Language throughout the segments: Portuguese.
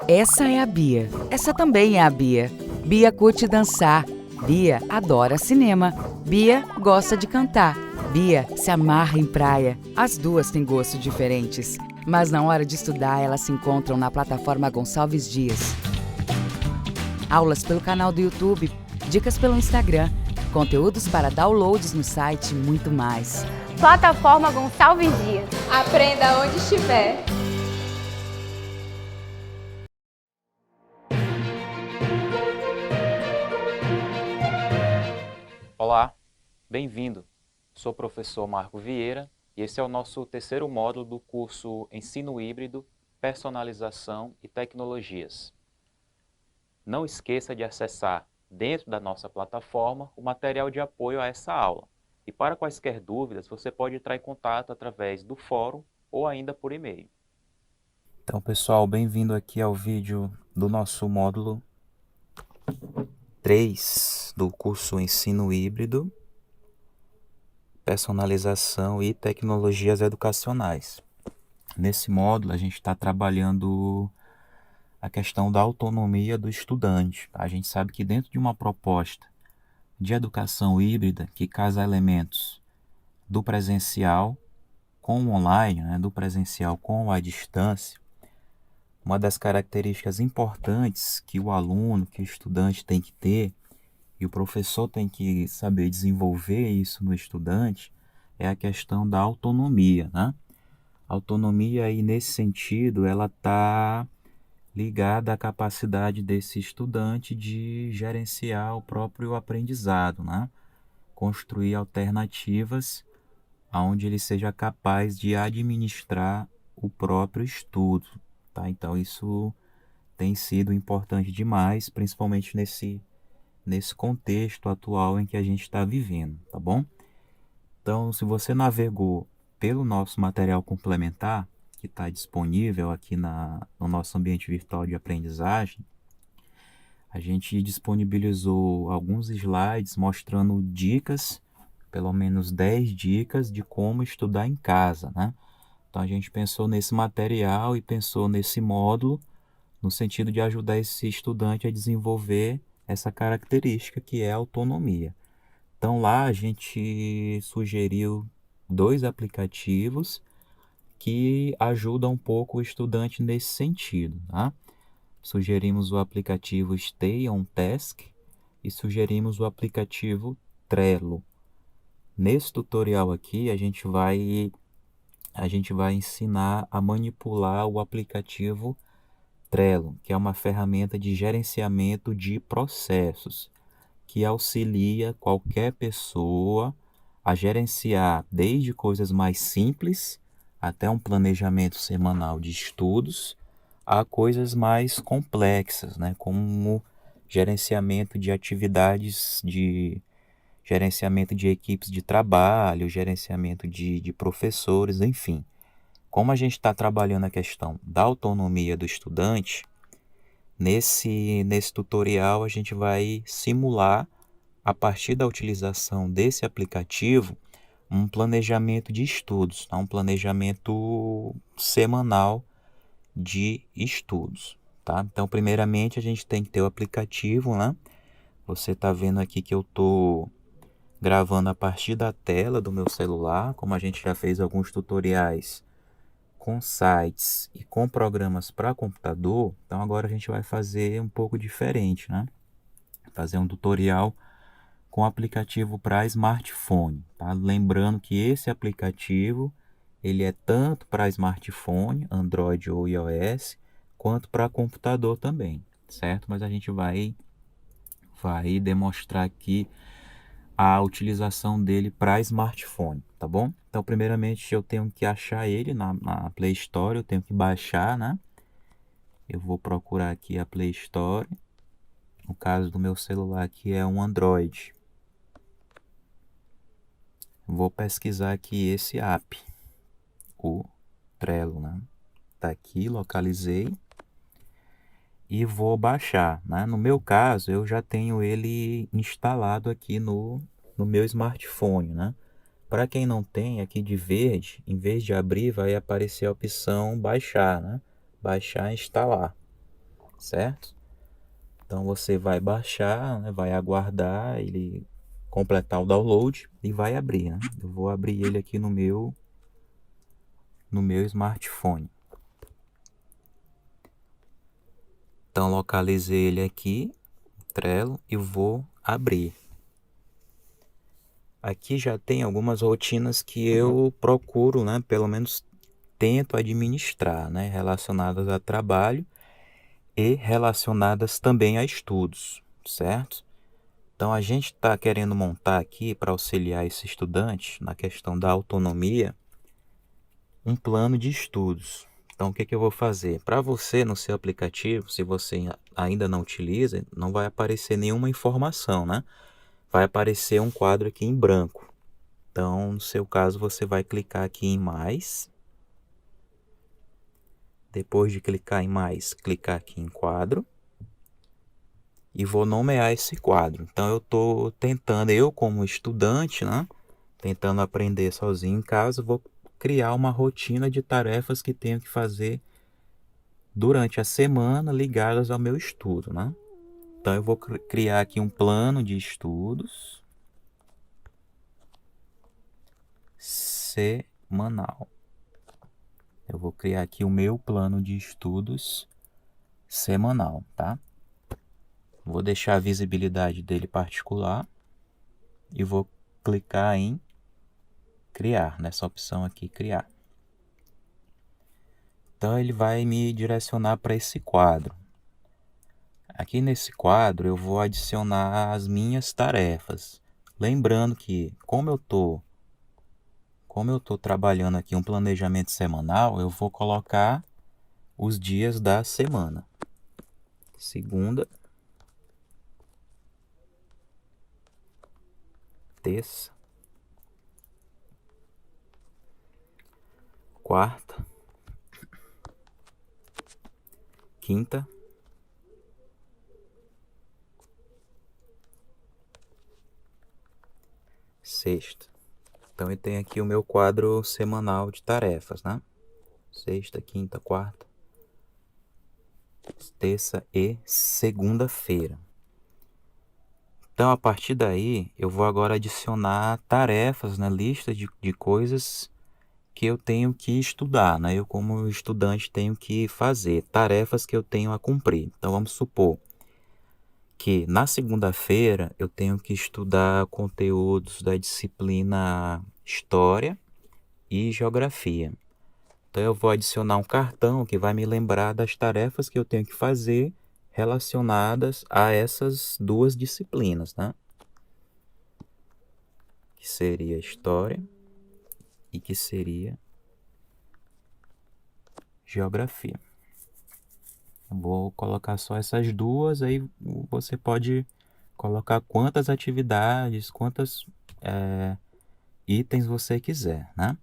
Essa é a Bia. Essa também é a Bia. Bia curte dançar. Bia adora cinema. Bia gosta de cantar. Bia se amarra em praia. As duas têm gostos diferentes. Mas na hora de estudar, elas se encontram na plataforma Gonçalves Dias. Aulas pelo canal do YouTube, dicas pelo Instagram, conteúdos para downloads no site e muito mais. Plataforma Gonçalves Dias. Aprenda onde estiver. Olá, bem-vindo. Sou o professor Marco Vieira e esse é o nosso terceiro módulo do curso Ensino Híbrido, Personalização e Tecnologias. Não esqueça de acessar dentro da nossa plataforma o material de apoio a essa aula. E para quaisquer dúvidas, você pode entrar em contato através do fórum ou ainda por e-mail. Então, pessoal, bem-vindo aqui ao vídeo do nosso módulo 3 do curso Ensino Híbrido, Personalização e Tecnologias Educacionais. Nesse módulo, a gente está trabalhando a questão da autonomia do estudante. A gente sabe que dentro de uma proposta de educação híbrida, que casa elementos do presencial com o online, né, do presencial com a distância, uma das características importantes que o aluno, que o estudante tem que ter, e o professor tem que saber desenvolver isso no estudante, é a questão da autonomia, né? A autonomia aí, nesse sentido, ela está ligada à capacidade desse estudante de gerenciar o próprio aprendizado, né? Construir alternativas onde ele seja capaz de administrar o próprio estudo, tá? Então isso tem sido importante demais, principalmente nesse contexto atual em que a gente está vivendo, tá bom? Então, se você navegou pelo nosso material complementar, que está disponível aqui no nosso ambiente virtual de aprendizagem, a gente disponibilizou alguns slides mostrando dicas, pelo menos 10 dicas de como estudar em casa, né? Então a gente pensou nesse material e pensou nesse módulo no sentido de ajudar esse estudante a desenvolver essa característica que é a autonomia. Então lá a gente sugeriu 2 aplicativos que ajudam um pouco o estudante nesse sentido, tá? Sugerimos o aplicativo Stay on Task e sugerimos o aplicativo Trello. Nesse tutorial aqui a gente vai ensinar a manipular o aplicativo Trello, que é uma ferramenta de gerenciamento de processos, que auxilia qualquer pessoa a gerenciar desde coisas mais simples até um planejamento semanal de estudos, a coisas mais complexas, né, como gerenciamento de atividades de gerenciamento de equipes de trabalho, gerenciamento de professores, enfim. Como a gente está trabalhando a questão da autonomia do estudante, nesse tutorial a gente vai simular, a partir da utilização desse aplicativo, um planejamento de estudos, tá? Um planejamento semanal de estudos, tá? Então, primeiramente, a gente tem que ter o aplicativo, né? Você está vendo aqui que eu estou gravando a partir da tela do meu celular, como a gente já fez alguns tutoriais com sites e com programas para computador, então agora a gente vai fazer um pouco diferente, né? Fazer um tutorial com aplicativo para smartphone, tá? Lembrando que esse aplicativo ele é tanto para smartphone, Android ou iOS, quanto para computador também, certo? Mas a gente vai demonstrar aqui a utilização dele para smartphone, tá bom? Então, primeiramente, eu tenho que achar ele na Play Store, eu tenho que baixar, né? Eu vou procurar aqui a Play Store. No caso do meu celular aqui é um Android. Vou pesquisar aqui esse app, o Trello, né? Tá aqui, localizei e vou baixar, né? No meu caso, eu já tenho ele instalado aqui no meu smartphone, né? Para quem não tem, aqui de verde, em vez de abrir, vai aparecer a opção baixar, né? Baixar e instalar. certo? Então você vai baixar, né, vai aguardar ele completar o download e vai abrir, né? Eu vou abrir ele aqui no meu smartphone. Então localizei ele aqui, Trello, e vou abrir. Aqui já tem algumas rotinas que eu procuro, né, pelo menos tento administrar, né, relacionadas a trabalho e relacionadas também a estudos, certo? Então a gente está querendo montar aqui para auxiliar esse estudante na questão da autonomia um plano de estudos. Então o que eu vou fazer? Para você no seu aplicativo, se você ainda não utiliza, não vai aparecer nenhuma informação, né? Vai aparecer um quadro aqui em branco. Então, no seu caso, você vai clicar aqui em mais. Depois de clicar em mais, clicar aqui em quadro. E vou nomear esse quadro. Então, eu estou tentando, eu como estudante, né? Tentando aprender sozinho em casa, vou criar uma rotina de tarefas que tenho que fazer durante a semana ligadas ao meu estudo, né? Então, eu vou criar aqui um plano de estudos semanal. Eu vou criar aqui o meu plano de estudos semanal, tá? Vou deixar a visibilidade dele particular e vou clicar em criar, nessa opção aqui, criar. Então ele vai me direcionar para esse quadro. Aqui nesse quadro eu vou adicionar as minhas tarefas. Lembrando que como eu tô trabalhando aqui um planejamento semanal, eu vou colocar os dias da semana. Segunda, terça, quarta, quinta, sexta. Então eu tenho aqui o meu quadro semanal de tarefas, né? Sexta, quinta, quarta, terça e segunda-feira. Então a partir daí eu vou agora adicionar tarefas na lista de coisas que eu tenho que estudar, né? Eu como estudante tenho que fazer tarefas que eu tenho a cumprir. Então vamos supor que na segunda-feira eu tenho que estudar conteúdos da disciplina História e Geografia. Então eu vou adicionar um cartão que vai me lembrar das tarefas que eu tenho que fazer relacionadas a essas duas disciplinas, né? Que seria História e que seria Geografia. Eu vou colocar só essas duas, aí você pode colocar quantas atividades, quantos itens você quiser, né?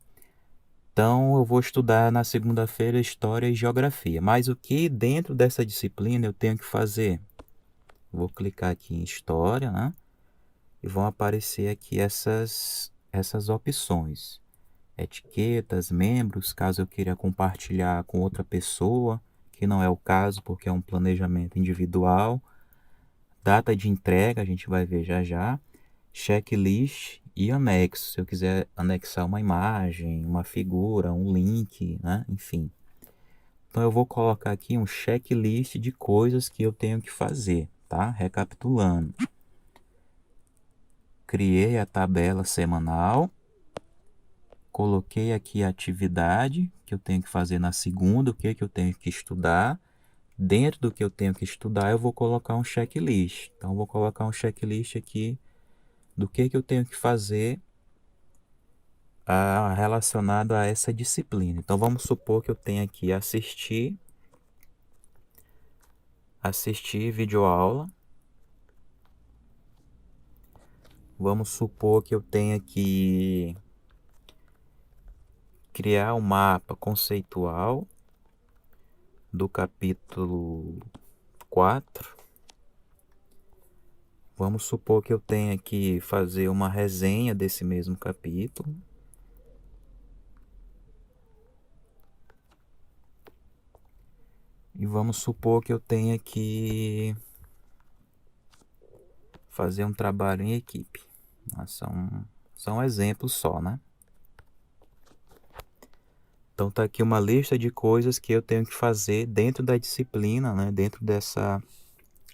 Então, eu vou estudar na segunda-feira História e Geografia. Mas o que dentro dessa disciplina eu tenho que fazer? Vou clicar aqui em História, né? E vão aparecer aqui essas opções. Etiquetas, membros, caso eu queira compartilhar com outra pessoa, que não é o caso porque é um planejamento individual. Data de entrega, a gente vai ver já já. Checklist e anexo, se eu quiser anexar uma imagem, uma figura, um link, né? Enfim. Então eu vou colocar aqui um checklist de coisas que eu tenho que fazer, tá? Recapitulando. Criei a tabela semanal, coloquei aqui a atividade que eu tenho que fazer na segunda, o que eu tenho que estudar. Dentro do que eu tenho que estudar, eu vou colocar um checklist. Então eu vou colocar um checklist aqui do que eu tenho que fazer relacionado a essa disciplina. Então vamos supor que eu tenha aqui assistir videoaula. Vamos supor que eu tenha que criar um mapa conceitual do capítulo 4. Vamos supor que eu tenha que fazer uma resenha desse mesmo capítulo. E vamos supor que eu tenha que fazer um trabalho em equipe. São exemplos só, né? Então tá aqui uma lista de coisas que eu tenho que fazer dentro da disciplina, né? Dentro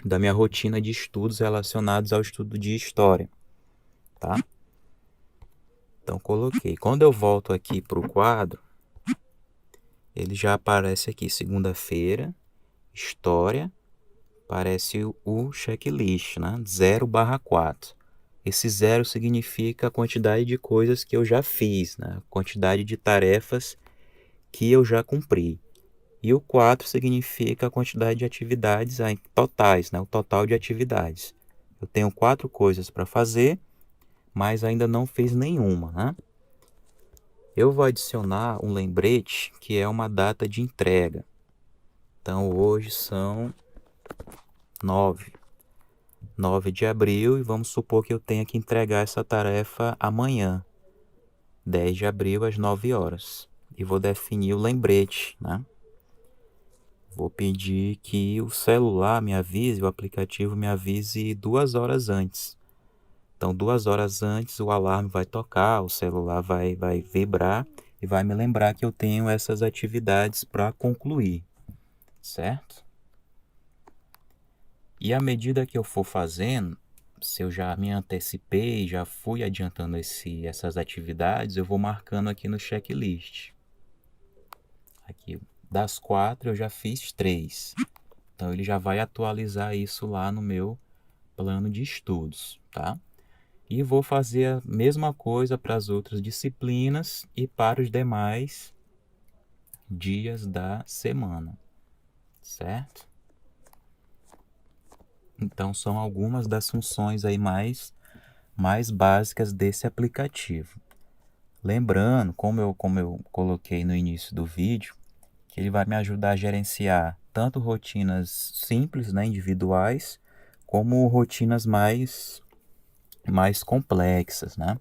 da minha rotina de estudos relacionados ao estudo de história, tá? Então coloquei. Quando eu volto aqui para o quadro, ele já aparece aqui, segunda-feira, história, aparece o checklist, né? 0/4. Esse 0 significa a quantidade de coisas que eu já fiz, né? A quantidade de tarefas que eu já cumpri. E o 4 significa a quantidade de atividades totais, né? O total de atividades. Eu tenho 4 coisas para fazer, mas ainda não fiz nenhuma, né? Eu vou adicionar um lembrete que é uma data de entrega. Então hoje são 9 de abril e vamos supor que eu tenha que entregar essa tarefa amanhã, 10 de abril às 9 horas. E vou definir o lembrete, né? Vou pedir que o celular me avise, o aplicativo me avise 2 horas antes. Então, 2 horas antes o alarme vai tocar, o celular vai vibrar e vai me lembrar que eu tenho essas atividades para concluir, certo? E à medida que eu for fazendo, se eu já me antecipei, já fui adiantando essas atividades, eu vou marcando aqui no checklist. Aqui, das 4 eu já fiz 3. Então ele já vai atualizar isso lá no meu plano de estudos, tá? E vou fazer a mesma coisa para as outras disciplinas e para os demais dias da semana, certo? Então são algumas das funções aí mais básicas desse aplicativo. Lembrando, como eu coloquei no início do vídeo, que ele vai me ajudar a gerenciar tanto rotinas simples, né, individuais, como rotinas mais complexas, né?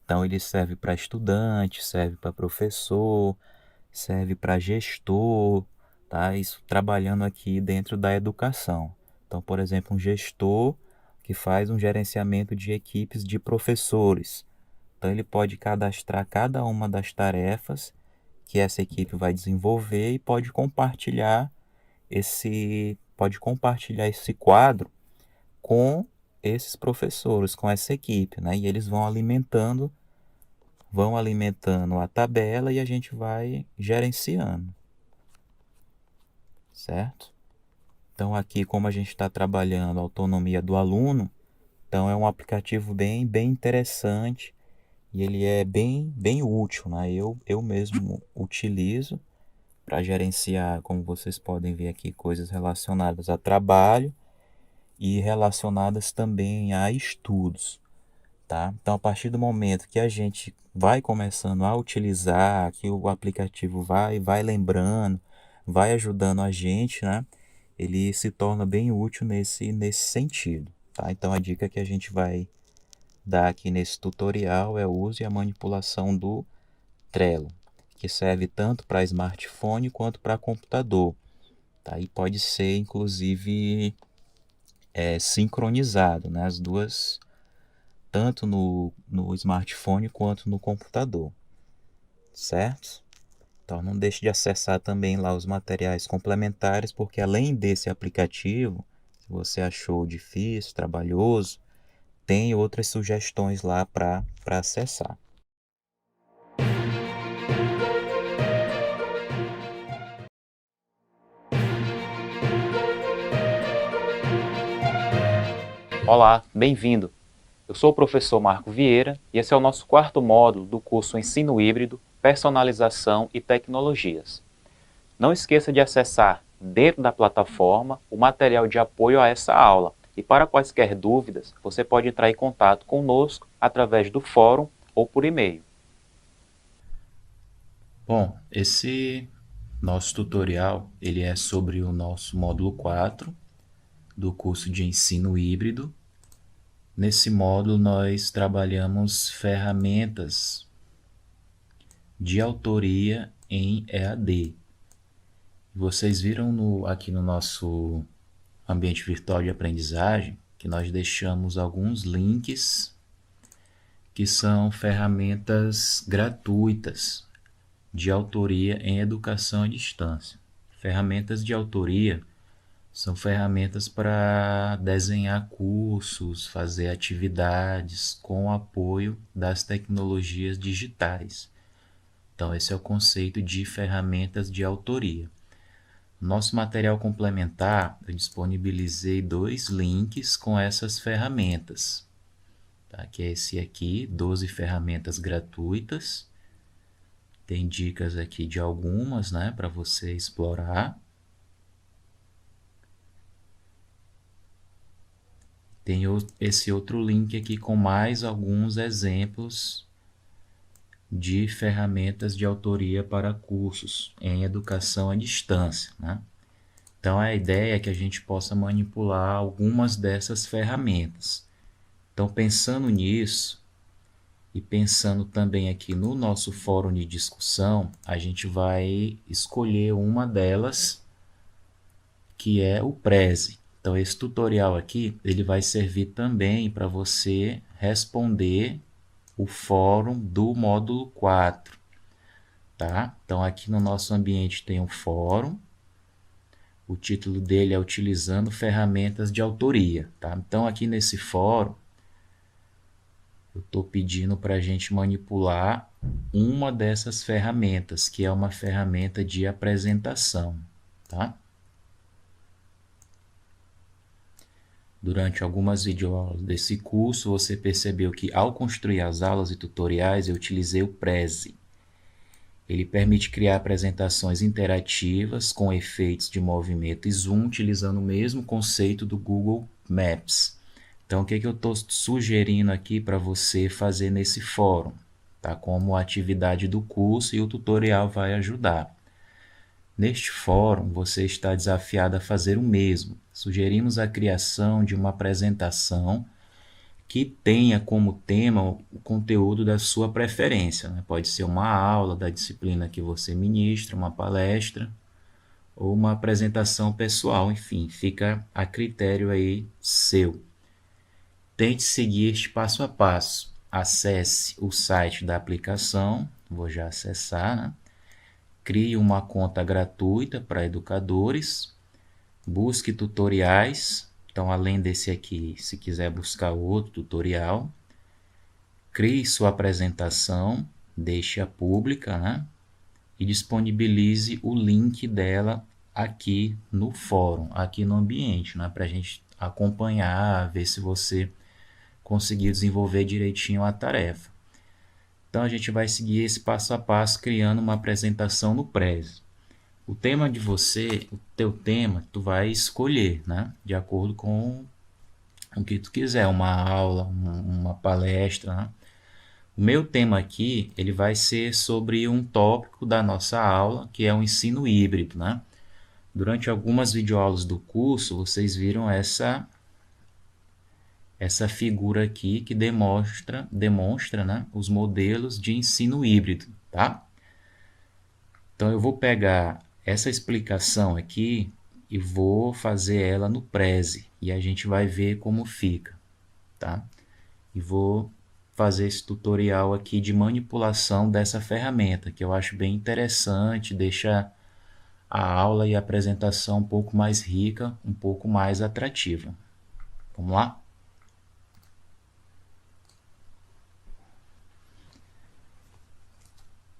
Então ele serve para estudante, serve para professor, serve para gestor, tá? Isso trabalhando aqui dentro da educação. Então, por exemplo, um gestor que faz um gerenciamento de equipes de professores. Então ele pode cadastrar cada uma das tarefas que essa equipe vai desenvolver e pode compartilhar esse quadro com esses professores, com essa equipe, né? E eles vão alimentando a tabela e a gente vai gerenciando, certo? Então aqui, como a gente está trabalhando a autonomia do aluno, então é um aplicativo bem interessante e ele é bem útil, né? Eu mesmo utilizo para gerenciar, como vocês podem ver aqui, coisas relacionadas a trabalho e relacionadas também a estudos, tá? Então, a partir do momento que a gente vai começando a utilizar, que o aplicativo vai lembrando, vai ajudando a gente, né? Ele se torna bem útil nesse sentido, tá? Então, a dica que a gente vai dar aqui nesse tutorial é o uso e a manipulação do Trello, que serve tanto para smartphone quanto para computador, tá? E pode ser, inclusive, sincronizado, né? As duas, tanto no smartphone quanto no computador, certo? Então não deixe de acessar também lá os materiais complementares, porque além desse aplicativo, se você achou difícil, trabalhoso, tem outras sugestões lá para acessar. Olá, bem-vindo! Eu sou o professor Marco Vieira e esse é o nosso quarto módulo do curso Ensino Híbrido, Personalização e Tecnologias. Não esqueça de acessar dentro da plataforma o material de apoio a essa aula e para quaisquer dúvidas você pode entrar em contato conosco através do fórum ou por e-mail. Bom, esse nosso tutorial ele é sobre o nosso módulo 4 do curso de Ensino Híbrido. Nesse módulo, nós trabalhamos ferramentas de autoria em EAD. Vocês viram aqui no nosso ambiente virtual de aprendizagem que nós deixamos alguns links que são ferramentas gratuitas de autoria em educação à distância. Ferramentas de autoria são ferramentas para desenhar cursos, fazer atividades com o apoio das tecnologias digitais. Então, esse é o conceito de ferramentas de autoria. Nosso material complementar, eu disponibilizei 2 links com essas ferramentas. Tá? Que é esse aqui, 12 ferramentas gratuitas. Tem dicas aqui de algumas, né, para você explorar. Tem esse outro link aqui com mais alguns exemplos de ferramentas de autoria para cursos em educação à distância, né? Então, a ideia é que a gente possa manipular algumas dessas ferramentas. Então, pensando nisso e pensando também aqui no nosso fórum de discussão, a gente vai escolher uma delas, que é o Prezi. Então, esse tutorial aqui, ele vai servir também para você responder o fórum do módulo 4, tá? Então, aqui no nosso ambiente tem um fórum. O título dele é Utilizando Ferramentas de Autoria, tá? Então, aqui nesse fórum, eu estou pedindo para a gente manipular uma dessas ferramentas, que é uma ferramenta de apresentação, tá? Durante algumas videoaulas desse curso, você percebeu que ao construir as aulas e tutoriais, eu utilizei o Prezi. Ele permite criar apresentações interativas com efeitos de movimento e zoom, utilizando o mesmo conceito do Google Maps. Então, o que eu estou sugerindo aqui para você fazer nesse fórum? Tá? Como atividade do curso, e o tutorial vai ajudar. Neste fórum, você está desafiado a fazer o mesmo. Sugerimos a criação de uma apresentação que tenha como tema o conteúdo da sua preferência, né? Pode ser uma aula da disciplina que você ministra, uma palestra ou uma apresentação pessoal, enfim, fica a critério aí seu. Tente seguir este passo a passo. Acesse o site da aplicação, vou já acessar, né? Crie uma conta gratuita para educadores, busque tutoriais. Então, além desse aqui, se quiser buscar outro tutorial, crie sua apresentação, deixe-a pública, né? E disponibilize o link dela aqui no fórum, aqui no ambiente, né? Para a gente acompanhar, ver se você conseguiu desenvolver direitinho a tarefa. Então, a gente vai seguir esse passo a passo, criando uma apresentação no Prezi. O tema de você, o teu tema, tu vai escolher, né? De acordo com o que tu quiser, uma aula, uma palestra, né? O meu tema aqui, ele vai ser sobre um tópico da nossa aula, que é o ensino híbrido, né? Durante algumas videoaulas do curso, vocês viram essa figura aqui que demonstra, né, os modelos de ensino híbrido, tá? Então, eu vou pegar essa explicação aqui e vou fazer ela no Prezi e a gente vai ver como fica, tá? E vou fazer esse tutorial aqui de manipulação dessa ferramenta, que eu acho bem interessante, deixa a aula e a apresentação um pouco mais rica, um pouco mais atrativa. Vamos lá?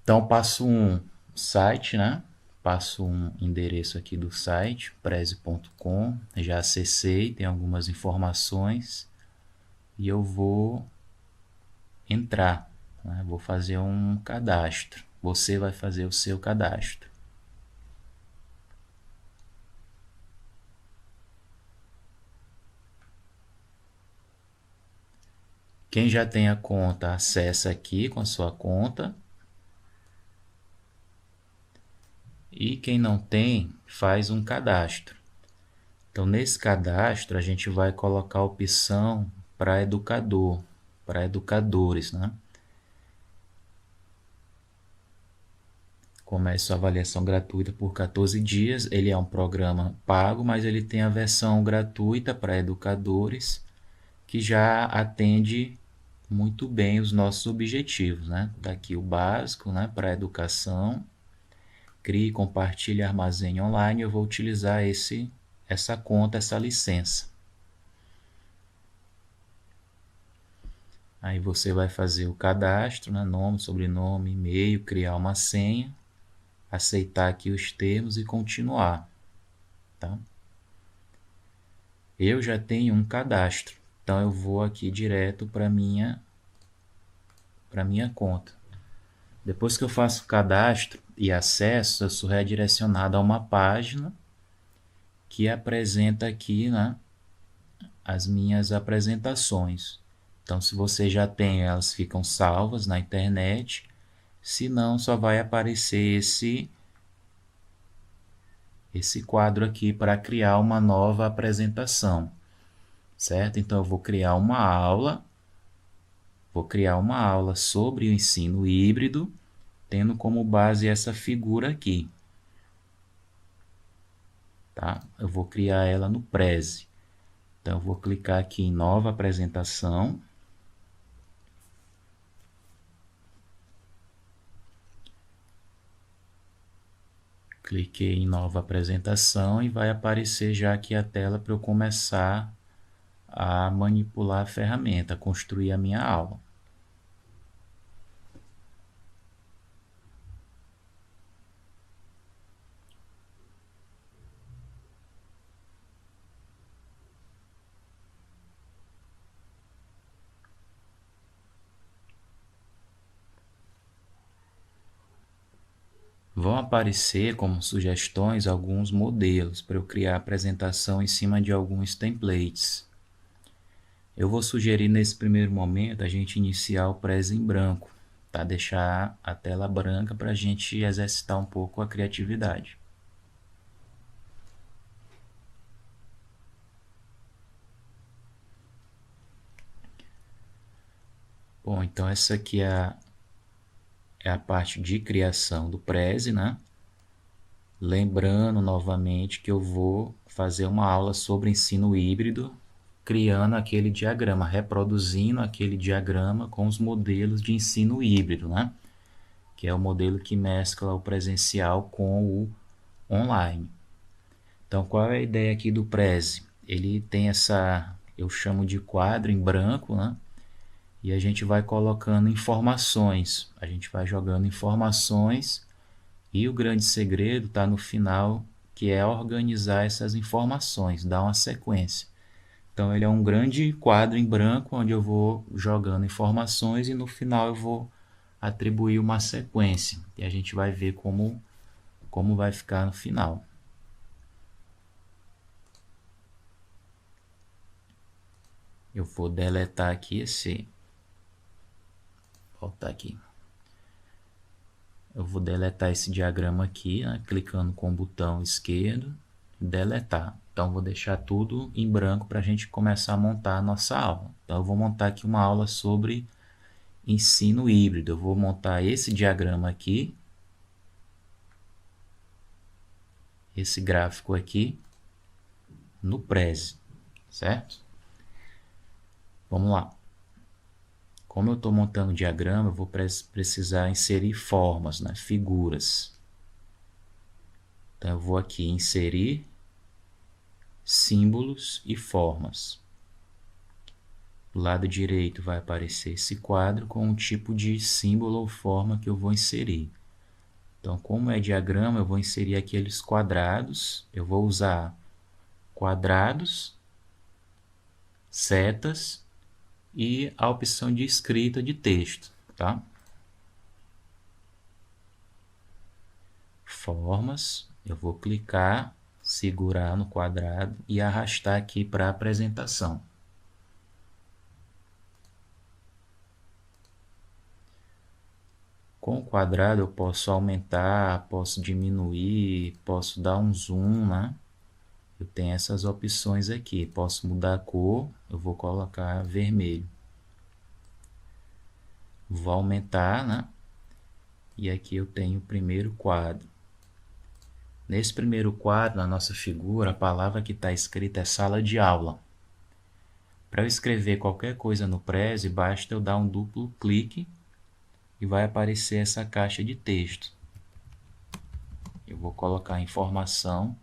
Então, passo 1, site, né? Passo um endereço aqui do site, prezi.com, já acessei, tem algumas informações e eu vou entrar, né? Vou fazer um cadastro, você vai fazer o seu cadastro. Quem já tem a conta, acessa aqui com a sua conta. E quem não tem, faz um cadastro. Então, nesse cadastro, a gente vai colocar a opção para educador, para educadores, né? Começa a avaliação gratuita por 14 dias. Ele é um programa pago, mas ele tem a versão gratuita para educadores, que já atende muito bem os nossos objetivos, né? Daqui o básico, né, para a educação. Crie, compartilhe, armazene online. Eu vou utilizar essa conta, essa licença. Aí você vai fazer o cadastro, né? Nome, sobrenome, e-mail, criar uma senha, aceitar aqui os termos e continuar, tá? Eu já tenho um cadastro, então eu vou aqui direto para minha conta. Depois que eu faço o cadastro e acesso, eu sou redirecionado a uma página que apresenta aqui, né, as minhas apresentações. Então, se você já tem, elas ficam salvas na internet. Se não, só vai aparecer esse quadro aqui para criar uma nova apresentação, certo? Então, eu vou criar uma aula. Vou criar uma aula sobre o ensino híbrido, tendo como base essa figura aqui, tá? Eu vou criar ela no Prezi. Então, eu vou clicar aqui em nova apresentação. Cliquei em nova apresentação e vai aparecer já aqui a tela para eu começar a manipular a ferramenta, a construir a minha aula. Vão aparecer como sugestões alguns modelos para eu criar a apresentação em cima de alguns templates. Eu vou sugerir nesse primeiro momento a gente iniciar o Prezi em branco, tá? Deixar a tela branca para a gente exercitar um pouco a criatividade. Bom, então essa aqui é a parte de criação do Prezi, né? Lembrando novamente que eu vou fazer uma aula sobre ensino híbrido, criando aquele diagrama, reproduzindo aquele diagrama com os modelos de ensino híbrido, né? Que é o modelo que mescla o presencial com o online. Então, qual é a ideia aqui do Prezi? Ele tem eu chamo de quadro em branco, né? E a gente vai colocando informações, a gente vai jogando informações, e o grande segredo está no final, que é organizar essas informações, dar uma sequência. Então ele é um grande quadro em branco, onde eu vou jogando informações e no final eu vou atribuir uma sequência. E a gente vai ver como vai ficar no final. Eu vou deletar aqui voltar aqui. Eu vou deletar esse diagrama aqui, né, clicando com o botão esquerdo, deletar. Então, vou deixar tudo em branco para a gente começar a montar a nossa aula. Então, eu vou montar aqui uma aula sobre ensino híbrido. Eu vou montar esse diagrama aqui, esse gráfico aqui, no Prezi, certo? Vamos lá. Como eu estou montando o diagrama, eu vou precisar inserir formas, né? Figuras. Então, eu vou aqui inserir símbolos e formas. Do lado direito vai aparecer esse quadro com o tipo de símbolo ou forma que eu vou inserir. Então, como é diagrama, eu vou inserir aqueles quadrados. Eu vou usar quadrados, setas e a opção de escrita de texto, tá? Formas, eu vou clicar, segurar no quadrado e arrastar aqui para a apresentação. Com o quadrado eu posso aumentar, posso diminuir, posso dar um zoom, né? Eu tenho essas opções aqui. Posso mudar a cor, eu vou colocar vermelho. Vou aumentar, né? E aqui eu tenho o primeiro quadro. Nesse primeiro quadro, na nossa figura, a palavra que está escrita é sala de aula. Para eu escrever qualquer coisa no Prezi, basta eu dar um duplo clique e vai aparecer essa caixa de texto. Eu vou colocar a informação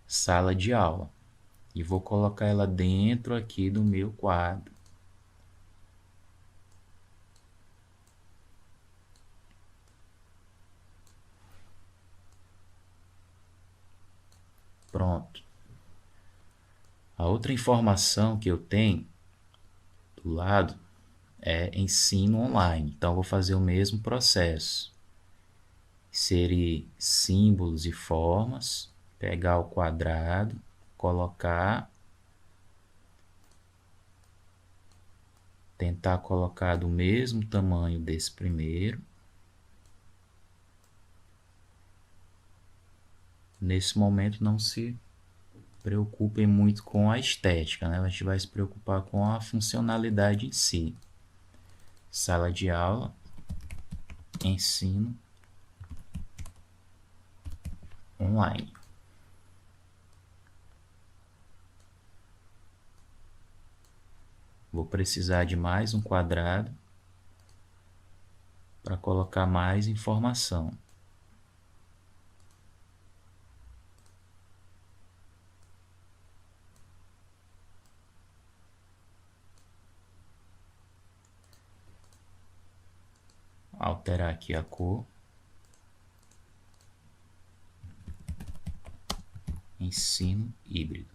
sala de aula e vou colocar ela dentro aqui do meu quadro. Pronto. A outra informação que eu tenho do lado é ensino online. Então, eu vou fazer o mesmo processo. Inserir símbolos e formas, pegar o quadrado, colocar, tentar colocar do mesmo tamanho desse primeiro. Nesse momento, não se preocupem muito com a estética, né? A gente vai se preocupar com a funcionalidade em si. Sala de aula, ensino online. Vou precisar de mais um quadrado para colocar mais informação. Alterar aqui a cor. Ensino híbrido.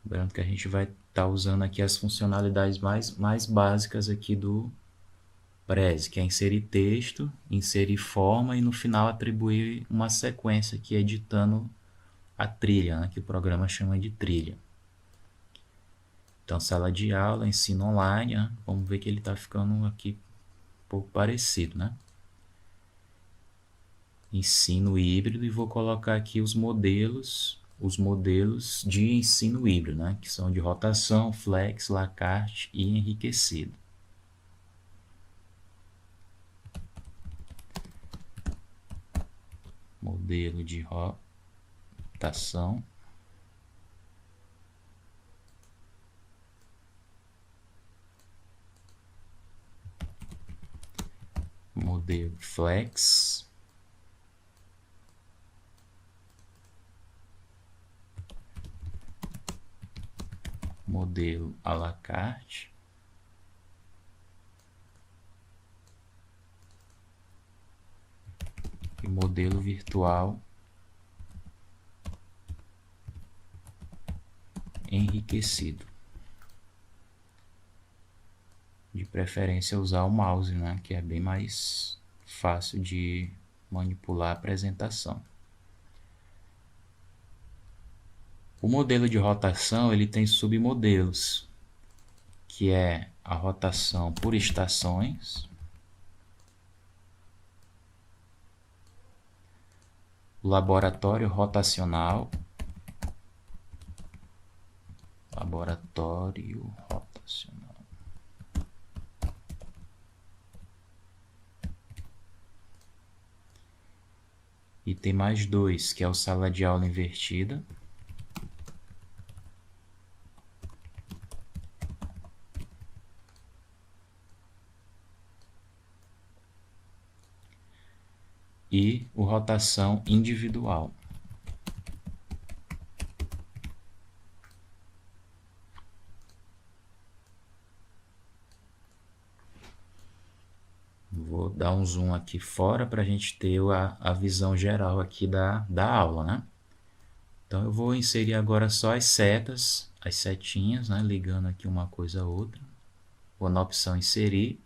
Lembrando que a gente vai estar usando aqui as funcionalidades mais básicas aqui do Prezi, que é inserir texto, inserir forma e no final atribuir uma sequência aqui editando a trilha, né, que o programa chama de trilha. Então, sala de aula, ensino online, né? Vamos ver que ele está ficando aqui um pouco parecido, né? Ensino híbrido, e vou colocar aqui os modelos de ensino híbrido, né? Que são de rotação, flex, lacarte e enriquecido. Modelo de rotação. Modelo flex. Modelo à la carte. E modelo virtual enriquecido. De preferência usar o mouse, né, que é bem mais fácil de manipular a apresentação. O modelo de rotação ele tem submodelos, que é a rotação por estações, o laboratório rotacional, e tem mais dois, que é o sala de aula invertida, e o rotação individual. Vou dar um zoom aqui fora para a gente ter a visão geral aqui da aula, né? Então eu vou inserir agora só as setas, as setinhas, né? Ligando aqui uma coisa a outra. Vou na opção inserir.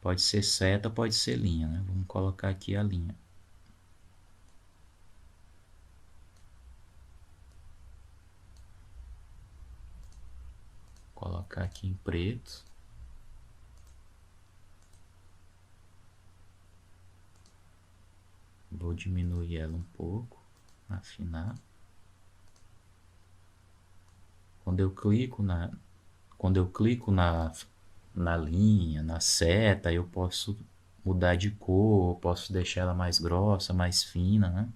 Pode ser seta, pode ser linha, né? Vamos colocar aqui a linha. Colocar aqui em preto. Vou diminuir ela um pouco, afinar. Quando eu clico na linha, na seta, eu posso mudar de cor, posso deixar ela mais grossa, mais fina, né?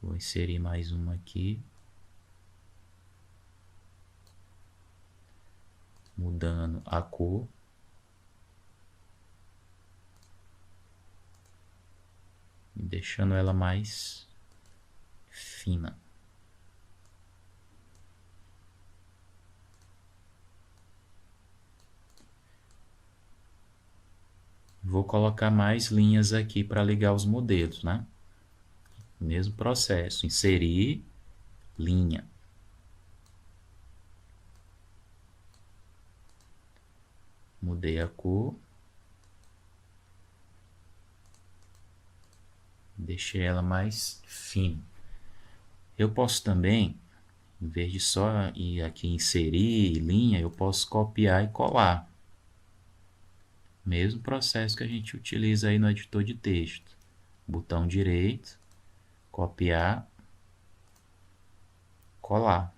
Vou inserir mais uma aqui, mudando a cor. E deixando ela mais fina. Vou colocar mais linhas aqui para ligar os modelos, né? Mesmo processo, inserir linha. Mudei a cor. Deixei ela mais fina. Eu posso também, em vez de só ir aqui inserir linha, eu posso copiar e colar. Mesmo processo que a gente utiliza aí no editor de texto. Botão direito, copiar, colar.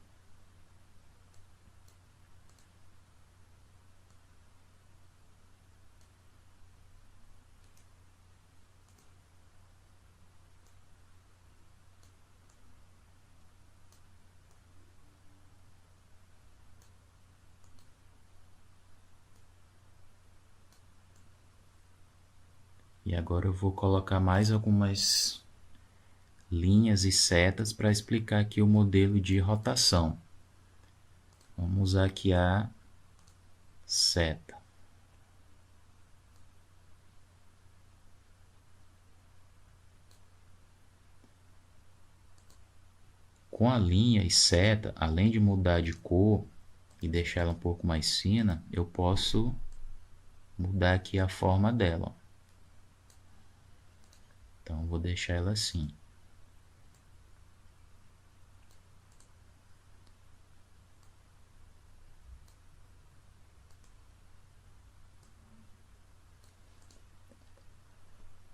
E agora eu vou colocar mais algumas linhas e setas para explicar aqui o modelo de rotação. Vamos usar aqui a seta. Com a linha e seta, além de mudar de cor e deixar ela um pouco mais fina, eu posso mudar aqui a forma dela. Então, vou deixar ela assim.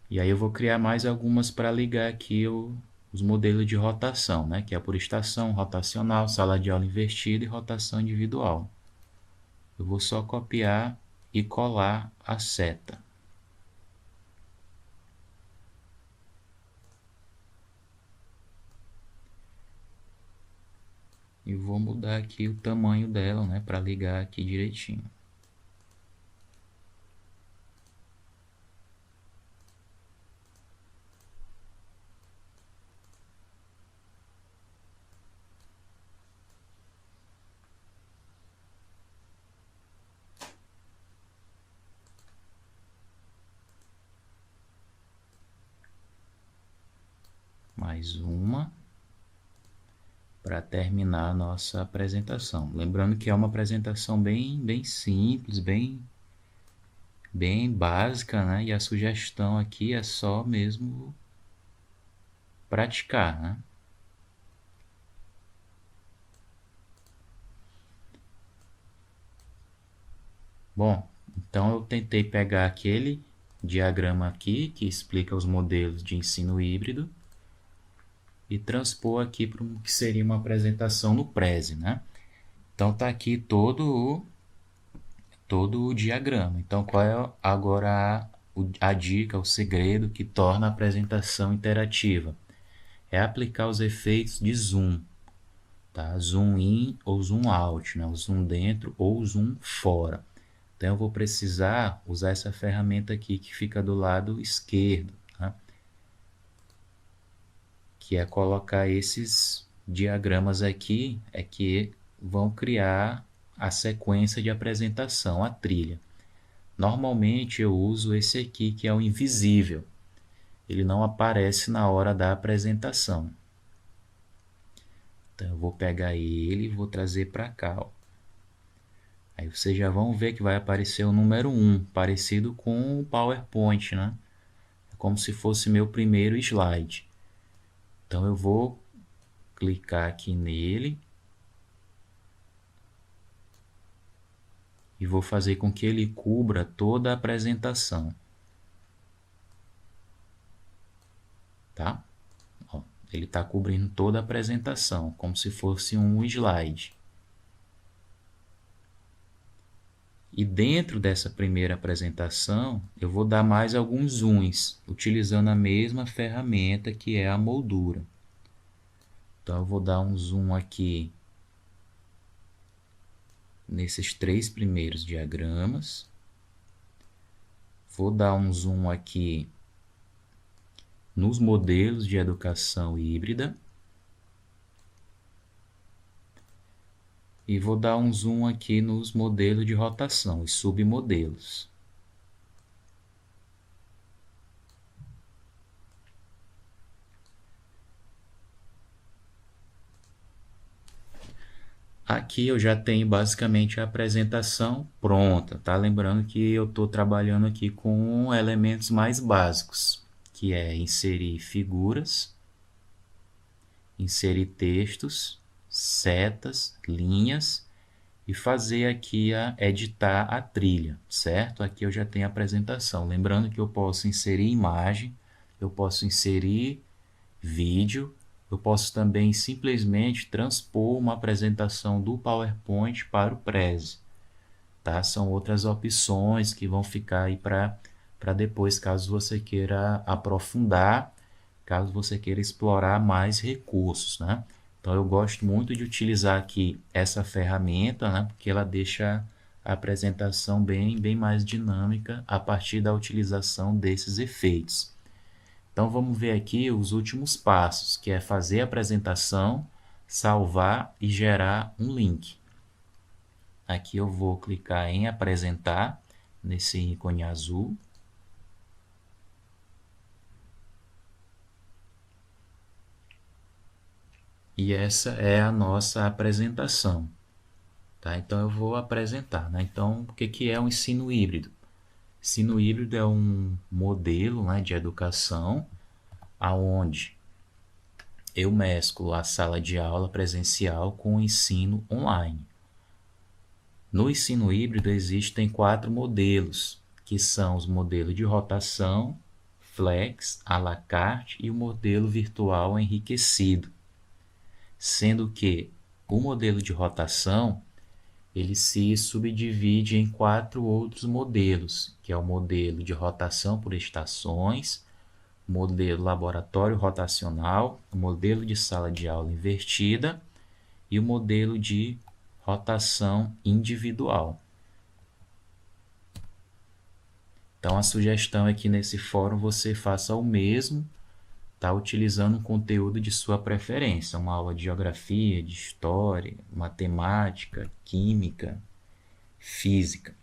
E aí eu vou criar mais algumas para ligar aqui os modelos de rotação, né? Que é por estação, rotacional, sala de aula invertida e rotação individual. Eu vou só copiar e colar a seta. E vou mudar aqui o tamanho dela, né? Para ligar aqui direitinho. Mais uma para terminar a nossa apresentação. Lembrando que é uma apresentação bem simples, bem básica, né? E a sugestão aqui é só mesmo praticar, né? Bom, então eu tentei pegar aquele diagrama aqui que explica os modelos de ensino híbrido e transpor aqui para o que seria uma apresentação no Prezi, né? Então tá aqui todo o diagrama. Então qual é agora a dica, o segredo que torna a apresentação interativa? É aplicar os efeitos de zoom, tá? Zoom in ou zoom out, né? O zoom dentro ou o zoom fora. Então eu vou precisar usar essa ferramenta aqui que fica do lado esquerdo, tá? Que é colocar esses diagramas aqui, é que vão criar a sequência de apresentação, a trilha. Normalmente eu uso esse aqui que é o invisível. Ele não aparece na hora da apresentação. Então eu vou pegar ele e vou trazer para cá, ó. Aí vocês já vão ver que vai aparecer o número 1, parecido com o PowerPoint, né? É como se fosse meu primeiro slide. Então eu vou clicar aqui nele e vou fazer com que ele cubra toda a apresentação. tá? Ó, ele está cobrindo toda a apresentação, como se fosse um slide. E dentro dessa primeira apresentação, eu vou dar mais alguns zooms, utilizando a mesma ferramenta que é a moldura. Então, eu vou dar um zoom aqui nesses 3 primeiros diagramas. Vou dar um zoom aqui nos modelos de educação híbrida. E vou dar um zoom aqui nos modelos de rotação, os submodelos. Aqui eu já tenho basicamente a apresentação pronta, tá? Lembrando que eu estou trabalhando aqui com elementos mais básicos, que é inserir figuras, inserir textos, setas, linhas e fazer aqui editar a trilha, certo? Aqui eu já tenho a apresentação. Lembrando que eu posso inserir imagem, eu posso inserir vídeo, eu posso também simplesmente transpor uma apresentação do PowerPoint para o Prezi, tá? São outras opções que vão ficar aí para depois, caso você queira aprofundar, caso você queira explorar mais recursos, né? Então eu gosto muito de utilizar aqui essa ferramenta, né? Porque ela deixa a apresentação bem mais dinâmica a partir da utilização desses efeitos. Então vamos ver aqui os últimos passos, que é fazer a apresentação, salvar e gerar um link. Aqui eu vou clicar em apresentar, nesse ícone azul. E essa é a nossa apresentação, tá? Então eu vou apresentar, né? Então, o que é o ensino híbrido? Ensino híbrido é um modelo, né, de educação aonde eu mesclo a sala de aula presencial com o ensino online. No ensino híbrido existem 4 modelos, que são os modelos de rotação, flex, à la carte e o modelo virtual enriquecido. Sendo que o modelo de rotação ele se subdivide em 4 outros modelos, que é o modelo de rotação por estações, o modelo laboratório rotacional, o modelo de sala de aula invertida e o modelo de rotação individual. Então a sugestão é que nesse fórum você faça o mesmo, tá? Utilizando um conteúdo de sua preferência, uma aula de geografia, de história, matemática, química, física.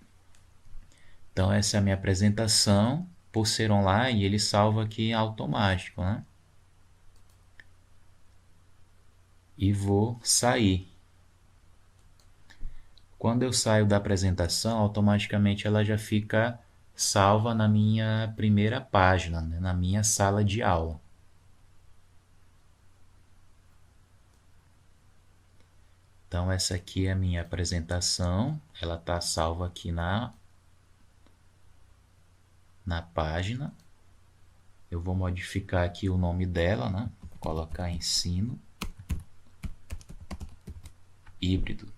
Então essa é a minha apresentação. Por ser online, ele salva aqui automático, né? E vou sair. Quando eu saio da apresentação, automaticamente ela já fica salva na minha primeira página, né? Na minha sala de aula. Então essa aqui é a minha apresentação, ela está salva aqui na página. Eu vou modificar aqui o nome dela, né? Vou colocar ensino híbrido,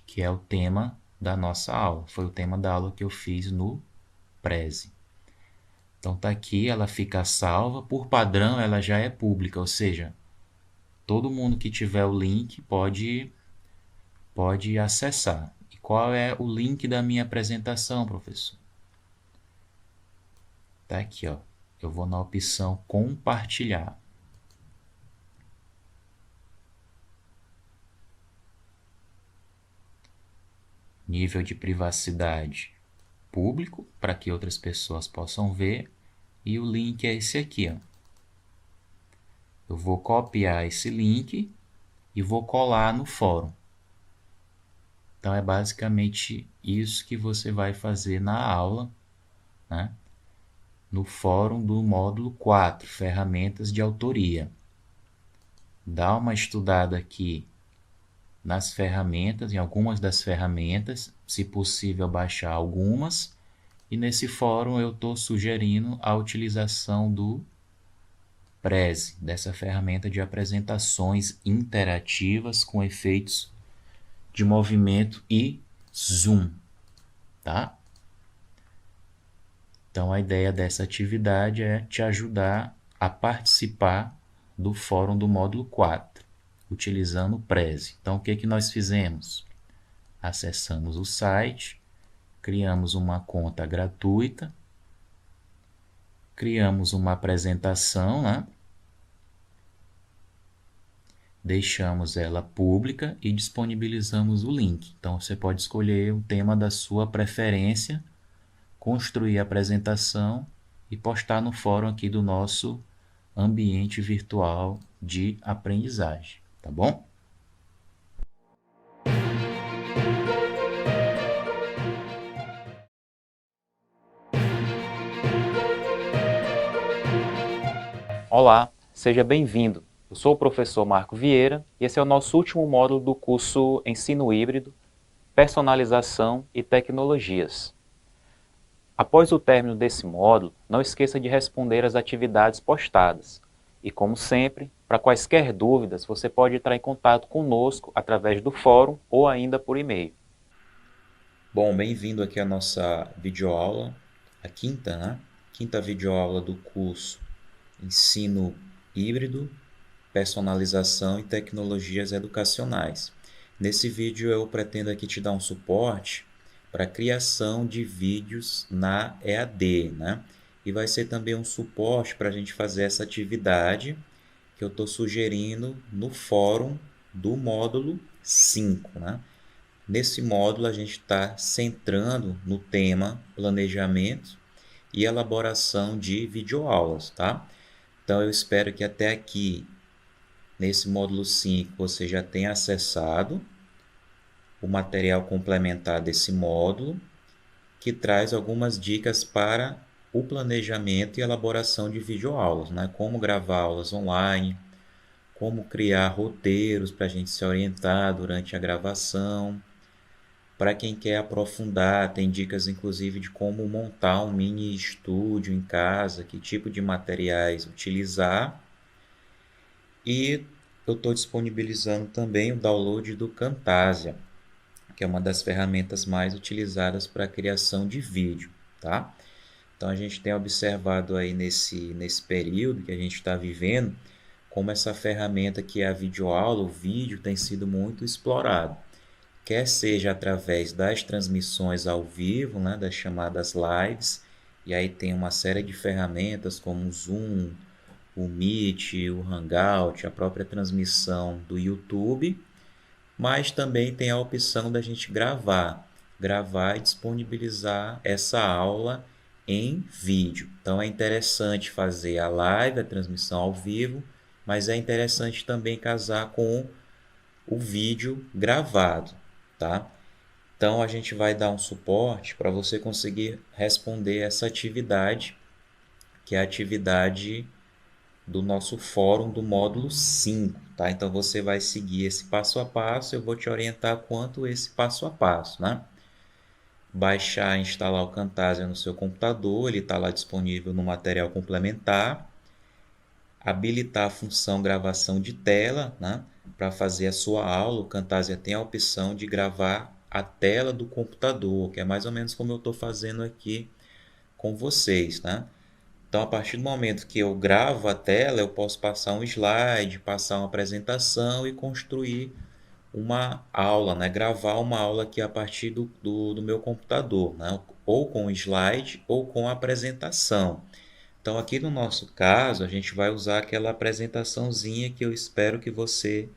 que é o tema da nossa aula. Foi o tema da aula que eu fiz no Prezi. Então tá aqui, ela fica salva. Por padrão, ela já é pública, ou seja, todo mundo que tiver o link pode acessar. E qual é o link da minha apresentação, professor? Tá aqui, ó. Eu vou na opção compartilhar. Nível de privacidade público, para que outras pessoas possam ver. E o link é esse aqui, ó. Eu vou copiar esse link e vou colar no fórum. Então é basicamente isso que você vai fazer na aula, né? No fórum do módulo 4, ferramentas de autoria. Dá uma estudada aqui nas ferramentas, em algumas das ferramentas, se possível baixar algumas, e nesse fórum eu estou sugerindo a utilização do Preze, dessa ferramenta de apresentações interativas com efeitos de movimento e zoom, tá? Então, a ideia dessa atividade é te ajudar a participar do fórum do módulo 4, utilizando o Prezi. Então, o que nós fizemos? Acessamos o site, criamos uma conta gratuita, criamos uma apresentação, né? Deixamos ela pública e disponibilizamos o link. Então, você pode escolher o tema da sua preferência, construir a apresentação e postar no fórum aqui do nosso ambiente virtual de aprendizagem, tá bom? Olá, seja bem-vindo. Eu sou o professor Marco Vieira e esse é o nosso último módulo do curso Ensino Híbrido, Personalização e Tecnologias. Após o término desse módulo, não esqueça de responder as atividades postadas. E, como sempre, para quaisquer dúvidas, você pode entrar em contato conosco através do fórum ou ainda por e-mail. Bom, bem-vindo aqui à nossa videoaula, a quinta, né? Quinta videoaula do curso Ensino Híbrido, Personalização e Tecnologias Educacionais. Nesse vídeo eu pretendo aqui te dar um suporte para a criação de vídeos na EAD, né? E vai ser também um suporte para a gente fazer essa atividade que eu estou sugerindo no fórum do módulo 5, né? Nesse módulo a gente está centrando no tema planejamento e elaboração de videoaulas, tá? Então eu espero que até aqui, nesse módulo 5, você já tenha acessado o material complementar desse módulo, que traz algumas dicas para o planejamento e elaboração de videoaulas, né? Como gravar aulas online, como criar roteiros para a gente se orientar durante a gravação. Para quem quer aprofundar, tem dicas inclusive de como montar um mini estúdio em casa, que tipo de materiais utilizar. E eu estou disponibilizando também o download do Camtasia, que é uma das ferramentas mais utilizadas para a criação de vídeo, tá? Então a gente tem observado aí nesse período que a gente está vivendo, como essa ferramenta que é a videoaula, o vídeo, tem sido muito explorado. Quer seja através das transmissões ao vivo, né, das chamadas lives, e aí tem uma série de ferramentas como o Zoom, o Meet, o Hangout, a própria transmissão do YouTube, mas também tem a opção da gente gravar e disponibilizar essa aula em vídeo. Então é interessante fazer a live, a transmissão ao vivo, mas é interessante também casar com o vídeo gravado, tá? Então a gente vai dar um suporte para você conseguir responder essa atividade, que é a atividade do nosso fórum do módulo 5, tá? Então você vai seguir esse passo a passo, eu vou te orientar quanto esse passo a passo, né? Baixar e instalar o Camtasia no seu computador, ele está lá disponível no material complementar. Habilitar a função gravação de tela, né? Para fazer a sua aula, o Camtasia tem a opção de gravar a tela do computador, que é mais ou menos como eu estou fazendo aqui com vocês, né? Então, a partir do momento que eu gravo a tela, eu posso passar um slide, passar uma apresentação e construir uma aula, né? Gravar uma aula aqui a partir do meu computador, né? Ou com slide ou com apresentação. Então, aqui no nosso caso, a gente vai usar aquela apresentaçãozinha que eu espero que você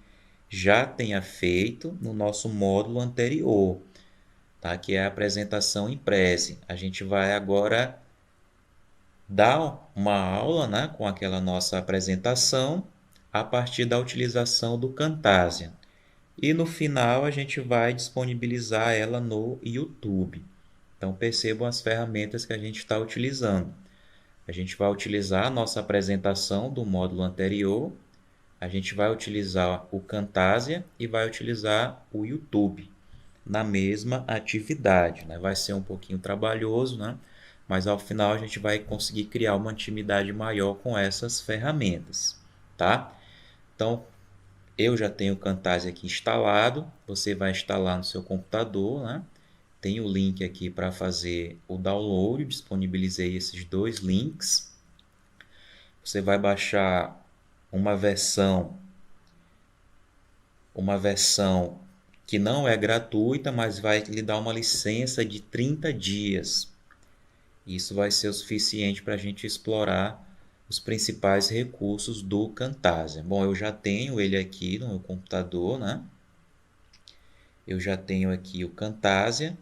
já tenha feito no nosso módulo anterior, tá? Que é a apresentação em Prezi. A gente vai agora dar uma aula, né, com aquela nossa apresentação a partir da utilização do Camtasia. E no final a gente vai disponibilizar ela no YouTube. Então percebam as ferramentas que a gente está utilizando. A gente vai utilizar a nossa apresentação do módulo anterior, a gente vai utilizar o Camtasia e vai utilizar o YouTube na mesma atividade, né? Vai ser um pouquinho trabalhoso, né? mas ao final a gente vai conseguir criar uma intimidade maior com essas ferramentas, tá? Então, eu já tenho o Camtasia aqui instalado, você vai instalar no seu computador, né? Tem o link aqui para fazer o download, disponibilizei esses dois links. Você vai baixar uma versão que não é gratuita, mas vai lhe dar uma licença de 30 dias. Isso vai ser o suficiente para a gente explorar os principais recursos do Camtasia. Bom, eu já tenho ele aqui no meu computador, né? Eu já tenho aqui o Camtasia.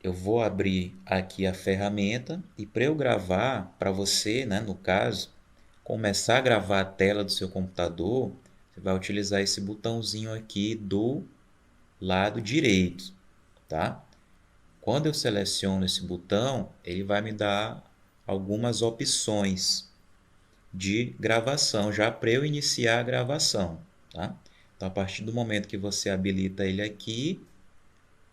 Eu vou abrir aqui a ferramenta e para eu gravar, para você, né, no caso, começar a gravar a tela do seu computador, você vai utilizar esse botãozinho aqui do lado direito, tá? Quando eu seleciono esse botão, ele vai me dar algumas opções de gravação, já para eu iniciar a gravação, tá? Então, a partir do momento que você habilita ele aqui,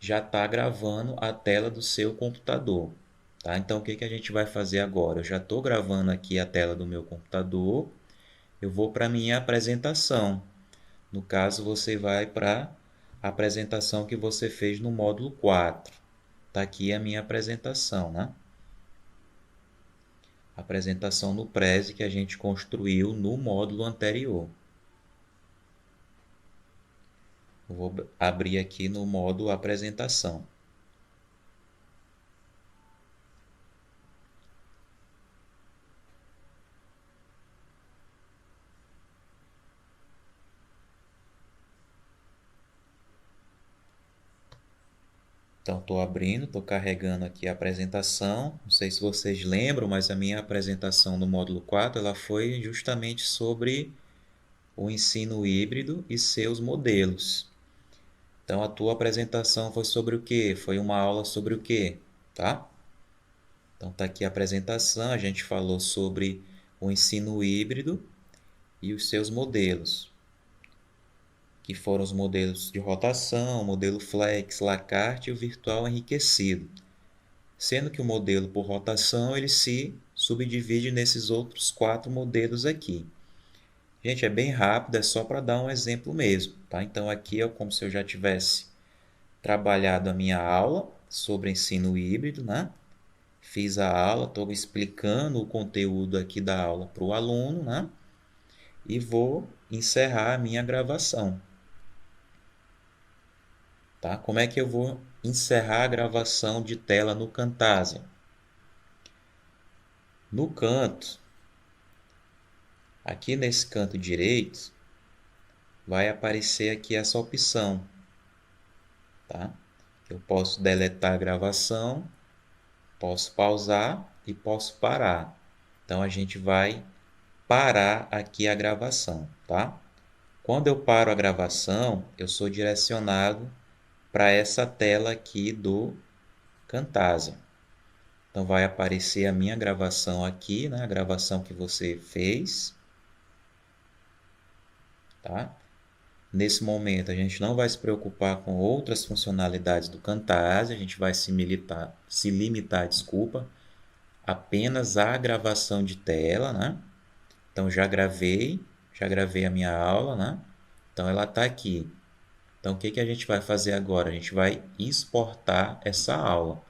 já está gravando a tela do seu computador, tá? Então, o que que a gente vai fazer agora? Eu já estou gravando aqui a tela do meu computador, eu vou para a minha apresentação. No caso, você vai para a apresentação que você fez no módulo 4. Está aqui a minha apresentação, né? Apresentação no Prezi que a gente construiu no módulo anterior. Eu vou abrir aqui no modo apresentação. Então, estou abrindo, estou carregando aqui a apresentação. Não sei se vocês lembram, mas a minha apresentação no módulo 4 ela foi justamente sobre o ensino híbrido e seus modelos. Então, a tua apresentação foi sobre o quê? Foi uma aula sobre o quê? Tá? Então, está aqui a apresentação. A gente falou sobre o ensino híbrido e os seus modelos, que foram os modelos de rotação, modelo flex, Lacarte e o virtual enriquecido. Sendo que o modelo por rotação ele se subdivide nesses outros 4 modelos aqui. Gente, é bem rápido, é só para dar um exemplo mesmo, tá? Então aqui é como se eu já tivesse trabalhado a minha aula sobre ensino híbrido, né? Fiz a aula, estou explicando o conteúdo aqui da aula para o aluno, né? E vou encerrar a minha gravação. Tá? Como é que eu vou encerrar a gravação de tela no Camtasia? No canto, aqui nesse canto direito, vai aparecer aqui essa opção. Tá? Eu posso deletar a gravação, posso pausar e posso parar. Então, a gente vai parar aqui a gravação. Tá? Quando eu paro a gravação, eu sou direcionado para essa tela aqui do Camtasia. Então, vai aparecer a minha gravação aqui, né? A gravação que você fez. Tá? Nesse momento, a gente não vai se preocupar com outras funcionalidades do Camtasia, a gente vai se limitar, apenas à gravação de tela, né? Então, já gravei a minha aula, né? Então, ela está aqui. Então, o que que a gente vai fazer agora? A gente vai exportar essa aula.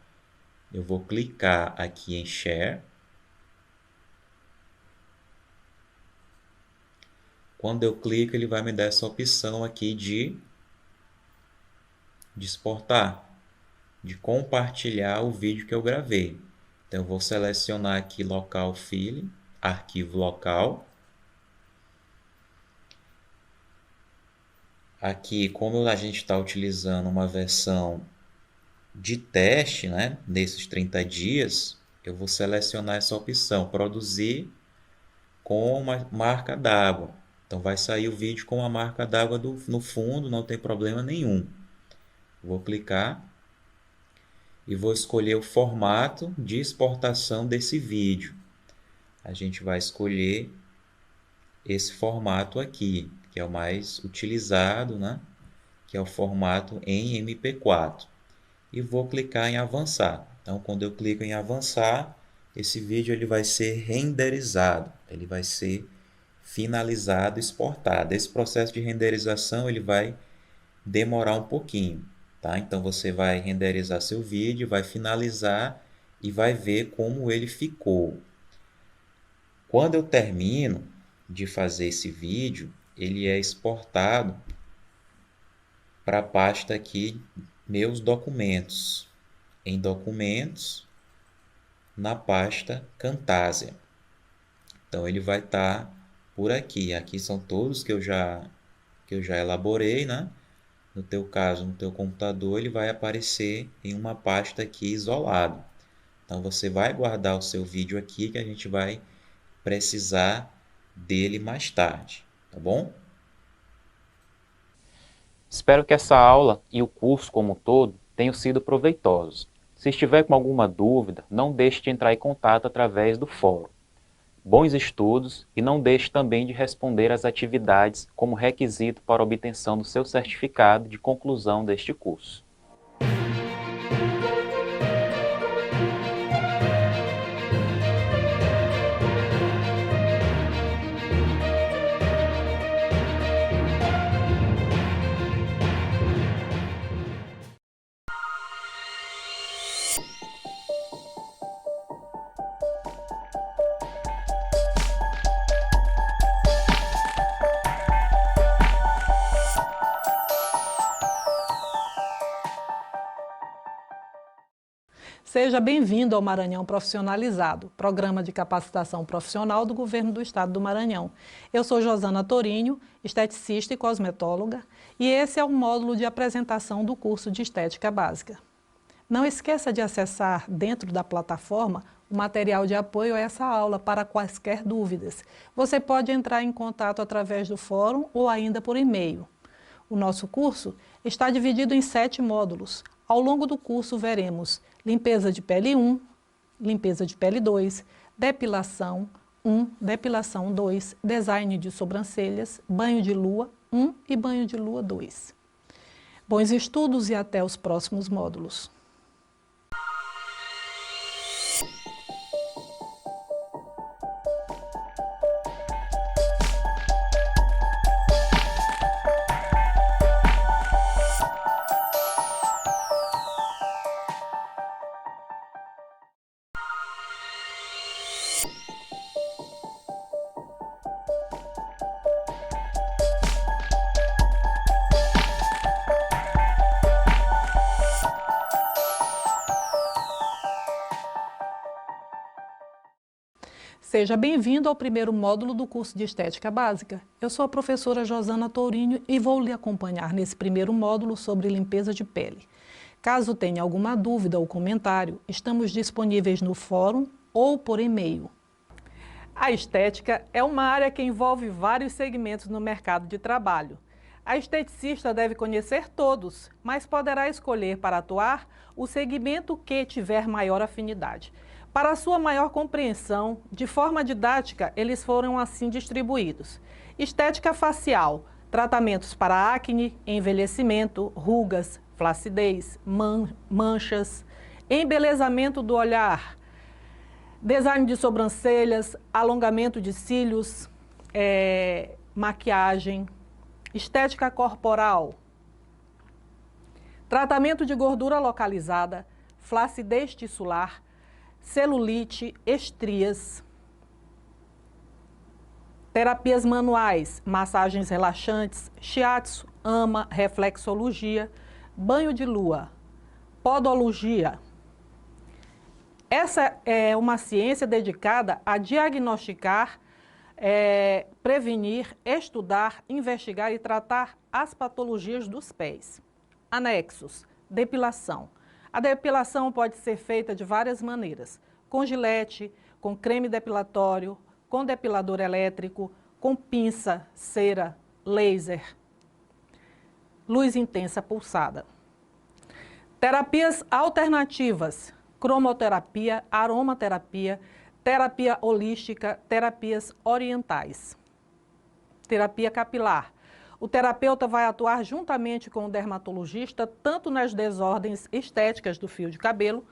Eu vou clicar aqui em Share. Quando eu clico, ele vai me dar essa opção aqui de exportar, de compartilhar o vídeo que eu gravei. Então, eu vou selecionar aqui Local File, arquivo local. Aqui, como a gente está utilizando uma versão de teste, né, nesses 30 dias, eu vou selecionar essa opção, produzir com uma marca d'água. Então, vai sair o vídeo com a marca d'água no fundo, não tem problema nenhum. Vou clicar e vou escolher o formato de exportação desse vídeo. A gente vai escolher esse formato aqui, que é o mais utilizado, né? Que é o formato em MP4. E vou clicar em avançar. Então, quando eu clico em avançar, esse vídeo ele vai ser renderizado, ele vai ser finalizado, exportado. Esse processo de renderização ele vai demorar um pouquinho, tá? Então você vai renderizar seu vídeo, vai finalizar e vai ver como ele ficou. Quando eu termino de fazer esse vídeo, ele é exportado para a pasta aqui, meus documentos. Em documentos, na pasta Camtasia. Então ele vai estar por aqui. Aqui são todos que eu já elaborei, né? No teu caso, no teu computador, ele vai aparecer em uma pasta aqui isolado. Então você vai guardar o seu vídeo aqui que a gente vai precisar dele mais tarde, tá bom? Espero que essa aula e o curso como um todo tenham sido proveitosos. Se estiver com alguma dúvida, não deixe de entrar em contato através do fórum. Bons estudos e não deixe também de responder às atividades como requisito para a obtenção do seu certificado de conclusão deste curso. Seja bem-vindo ao Maranhão Profissionalizado, programa de capacitação profissional do Governo do Estado do Maranhão. Eu sou Josana Torinho, esteticista e cosmetóloga, e esse é o módulo de apresentação do curso de Estética Básica. Não esqueça de acessar dentro da plataforma o material de apoio a essa aula para quaisquer dúvidas. Você pode entrar em contato através do fórum ou ainda por e-mail. O nosso curso está dividido em 7 módulos. Ao longo do curso veremos limpeza de pele 1, limpeza de pele 2, depilação 1, depilação 2, design de sobrancelhas, banho de lua 1 e banho de lua 2. Bons estudos e até os próximos módulos. Seja bem-vindo ao primeiro módulo do curso de Estética Básica. Eu sou a professora Josana Tourinho e vou lhe acompanhar nesse primeiro módulo sobre limpeza de pele. Caso tenha alguma dúvida ou comentário, estamos disponíveis no fórum ou por e-mail. A estética é uma área que envolve vários segmentos no mercado de trabalho. A esteticista deve conhecer todos, mas poderá escolher para atuar o segmento que tiver maior afinidade. Para sua maior compreensão, de forma didática, eles foram assim distribuídos. Estética facial, tratamentos para acne, envelhecimento, rugas, flacidez, manchas, embelezamento do olhar, design de sobrancelhas, alongamento de cílios, maquiagem, estética corporal, tratamento de gordura localizada, flacidez tissular, celulite, estrias, terapias manuais, massagens relaxantes, shiatsu, ama, reflexologia, banho de lua, podologia. Essa é uma ciência dedicada a diagnosticar, prevenir, estudar, investigar e tratar as patologias dos pés. Anexos, depilação. A depilação pode ser feita de várias maneiras, com gilete, com creme depilatório, com depilador elétrico, com pinça, cera, laser, luz intensa pulsada. Terapias alternativas, cromoterapia, aromaterapia, terapia holística, terapias orientais. Terapia capilar. O terapeuta vai atuar juntamente com o dermatologista tanto nas desordens estéticas do fio de cabelo,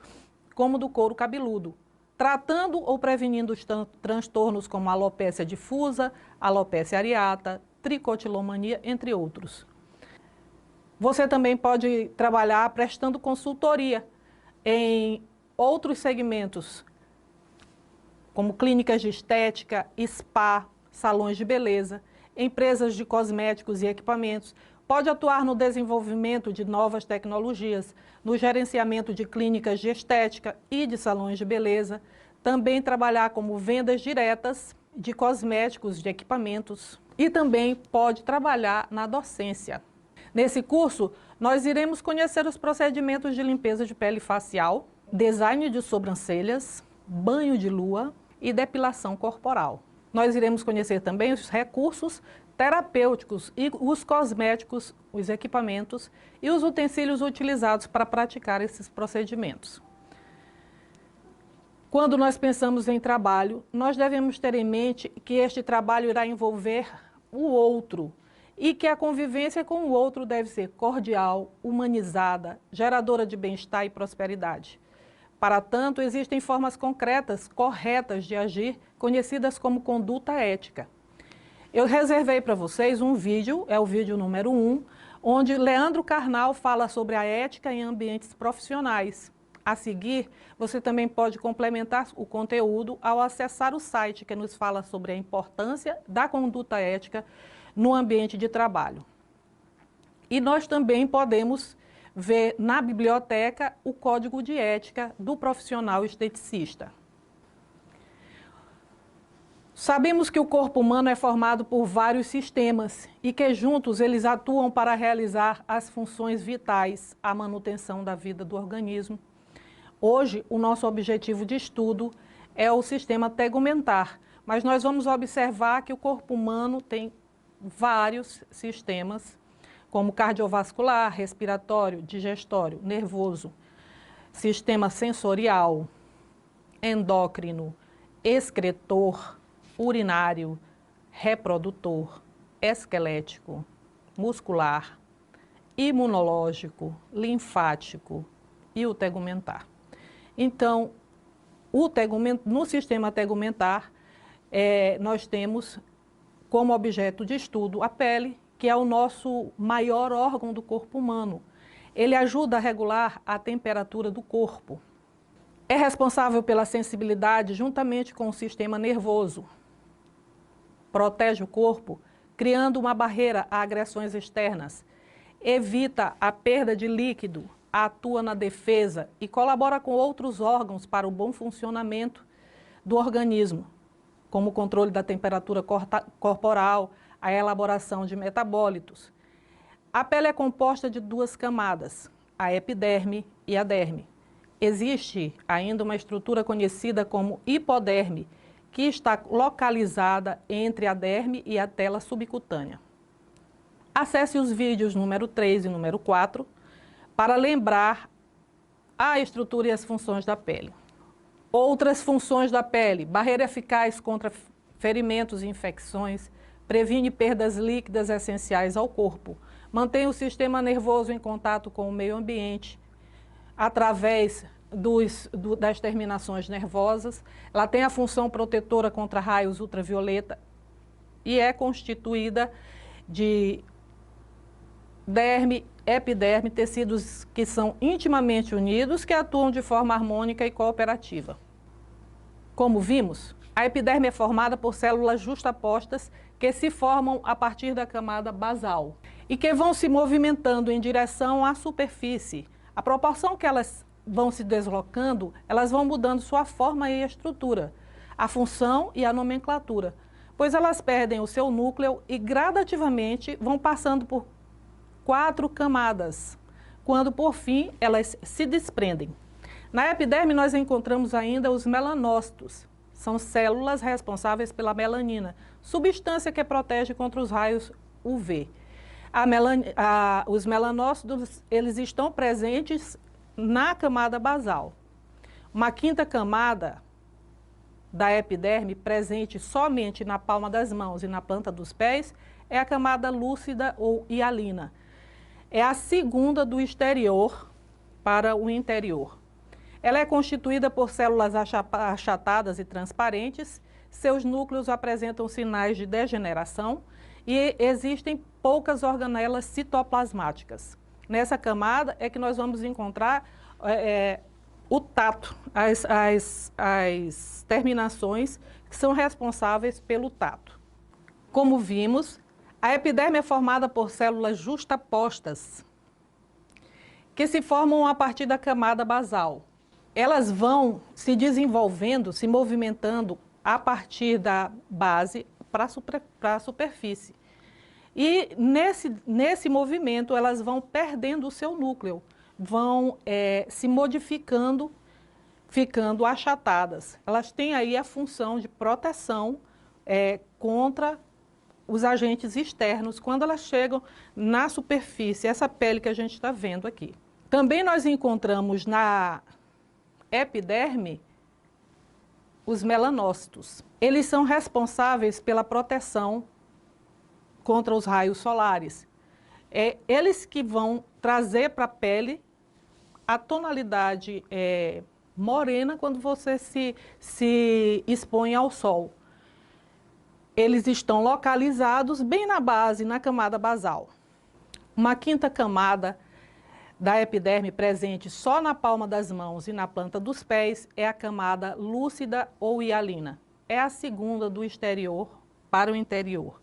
como do couro cabeludo, tratando ou prevenindo os transtornos como alopécia difusa, alopécia areata, tricotilomania, entre outros. Você também pode trabalhar prestando consultoria em outros segmentos, como clínicas de estética, spa, salões de beleza, empresas de cosméticos e equipamentos. Pode atuar no desenvolvimento de novas tecnologias, no gerenciamento de clínicas de estética e de salões de beleza, também trabalhar como vendas diretas de cosméticos, de equipamentos, e também pode trabalhar na docência. Nesse curso, nós iremos conhecer os procedimentos de limpeza de pele facial, design de sobrancelhas, banho de lua e depilação corporal. Nós iremos conhecer também os recursos terapêuticos e os cosméticos, os equipamentos e os utensílios utilizados para praticar esses procedimentos. Quando nós pensamos em trabalho, nós devemos ter em mente que este trabalho irá envolver o outro e que a convivência com o outro deve ser cordial, humanizada, geradora de bem-estar e prosperidade. Para tanto, existem formas concretas, corretas de agir, conhecidas como conduta ética. Eu reservei para vocês um vídeo, é o vídeo número 1, onde Leandro Carnal fala sobre a ética em ambientes profissionais. A seguir, você também pode complementar o conteúdo ao acessar o site que nos fala sobre a importância da conduta ética no ambiente de trabalho. E nós também podemos ver na biblioteca o Código de Ética do Profissional Esteticista. Sabemos que o corpo humano é formado por vários sistemas e que juntos eles atuam para realizar as funções vitais, a manutenção da vida do organismo. Hoje, o nosso objetivo de estudo é o sistema tegumentar, mas nós vamos observar que o corpo humano tem vários sistemas, como cardiovascular, respiratório, digestório, nervoso, sistema sensorial, endócrino, excretor, urinário, reprodutor, esquelético, muscular, imunológico, linfático e o tegumentar. Então, no sistema tegumentar, nós temos como objeto de estudo a pele, que é o nosso maior órgão do corpo humano. Ele ajuda a regular a temperatura do corpo. É responsável pela sensibilidade juntamente com o sistema nervoso. Protege o corpo, criando uma barreira a agressões externas. Evita a perda de líquido, atua na defesa e colabora com outros órgãos para o bom funcionamento do organismo, como o controle da temperatura corporal, a elaboração de metabólitos. A pele é composta de duas camadas, a epiderme e a derme. Existe ainda uma estrutura conhecida como hipoderme, que está localizada entre a derme e a tela subcutânea. Acesse os vídeos número 3 e número 4 para lembrar a estrutura e as funções da pele. Outras funções da pele: barreira eficaz contra ferimentos e infecções, previne perdas líquidas essenciais ao corpo, mantém o sistema nervoso em contato com o meio ambiente através das terminações nervosas. Ela tem a função protetora contra raios ultravioleta e é constituída de derme, epiderme, tecidos que são intimamente unidos, que atuam de forma harmônica e cooperativa. Como vimos, a epiderme é formada por células justapostas que se formam a partir da camada basal e que vão se movimentando em direção à superfície. À proporção que elas vão se deslocando, elas vão mudando sua forma e estrutura, a função e a nomenclatura, pois elas perdem o seu núcleo e gradativamente vão passando por 4 camadas, quando por fim elas se desprendem. Na epiderme nós encontramos ainda os melanócitos, são células responsáveis pela melanina, substância que protege contra os raios UV. Os melanócitos eles estão presentes na camada basal. Uma quinta camada da epiderme, presente somente na palma das mãos e na planta dos pés, é a camada lúcida ou hialina. É a segunda do exterior para o interior. Ela é constituída por células achatadas e transparentes, seus núcleos apresentam sinais de degeneração e existem poucas organelas citoplasmáticas. Nessa camada é que nós vamos encontrar o tato, as terminações que são responsáveis pelo tato. Como vimos, a epiderme é formada por células justapostas, que se formam a partir da camada basal. Elas vão se desenvolvendo, se movimentando a partir da base para a superfície. E nesse movimento elas vão perdendo o seu núcleo, vão se modificando, ficando achatadas. Elas têm aí a função de proteção contra os agentes externos quando elas chegam na superfície, essa pele que a gente está vendo aqui. Também nós encontramos na epiderme os melanócitos. Eles são responsáveis pela proteção contra os raios solares. Eles que vão trazer para a pele a tonalidade morena quando você se expõe ao sol. Eles estão localizados bem na base, na camada basal. Uma quinta camada da epiderme presente só na palma das mãos e na planta dos pés é a camada lúcida ou hialina. É a segunda do exterior para o interior.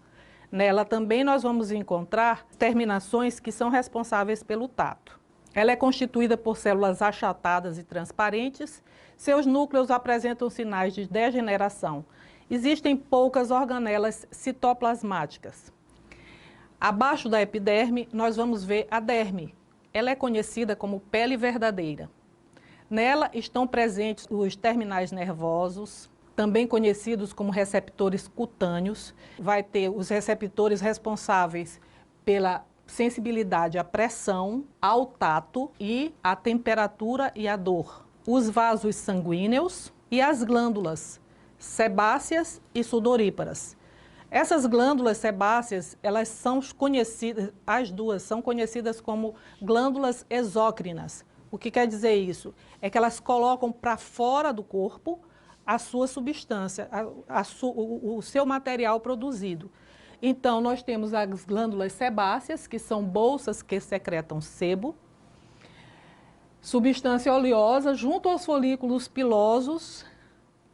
Nela também nós vamos encontrar terminações que são responsáveis pelo tato. Ela é constituída por células achatadas e transparentes. Seus núcleos apresentam sinais de degeneração. Existem poucas organelas citoplasmáticas. Abaixo da epiderme, nós vamos ver a derme. Ela é conhecida como pele verdadeira. Nela estão presentes os terminais nervosos, também conhecidos como receptores cutâneos. Vai ter os receptores responsáveis pela sensibilidade à pressão, ao tato e à temperatura e à dor. Os vasos sanguíneos e as glândulas sebáceas e sudoríparas. Essas glândulas sebáceas, elas são conhecidas, as duas são conhecidas como glândulas exócrinas. O que quer dizer isso? É que elas colocam para fora do corpo a sua substância, o seu material produzido. Então, nós temos as glândulas sebáceas, que são bolsas que secretam sebo, substância oleosa junto aos folículos pilosos,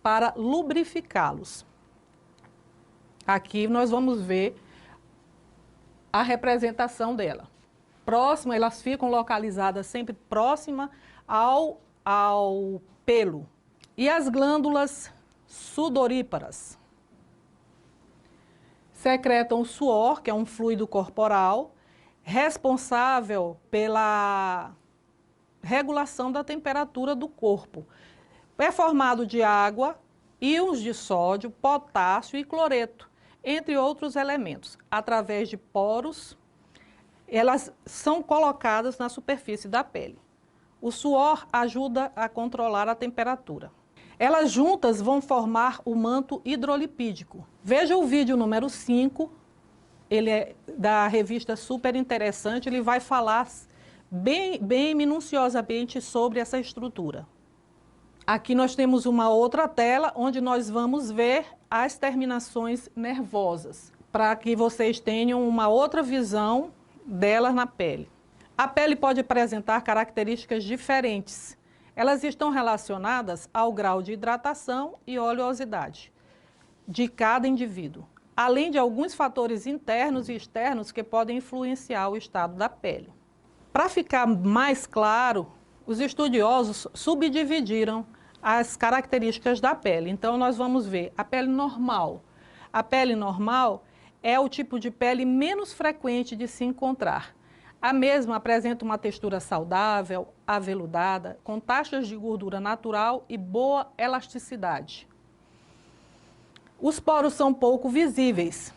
para lubrificá-los. Aqui nós vamos ver a representação dela. Próxima, elas ficam localizadas sempre próxima ao pelo. E as glândulas sudoríparas secretam o suor, que é um fluido corporal, responsável pela regulação da temperatura do corpo. É formado de água, íons de sódio, potássio e cloreto, entre outros elementos. Através de poros, elas são colocadas na superfície da pele. O suor ajuda a controlar a temperatura. Elas juntas vão formar o manto hidrolipídico. Veja o vídeo número 5, ele é da revista Super Interessante, ele vai falar bem minuciosamente sobre essa estrutura. Aqui nós temos uma outra tela onde nós vamos ver as terminações nervosas, para que vocês tenham uma outra visão delas na pele. A pele pode apresentar características diferentes. Elas estão relacionadas ao grau de hidratação e oleosidade de cada indivíduo, além de alguns fatores internos e externos que podem influenciar o estado da pele. Para ficar mais claro, os estudiosos subdividiram as características da pele. Então, nós vamos ver a pele normal. A pele normal é o tipo de pele menos frequente de se encontrar. A mesma apresenta uma textura saudável, aveludada, com taxas de gordura natural e boa elasticidade. Os poros são pouco visíveis.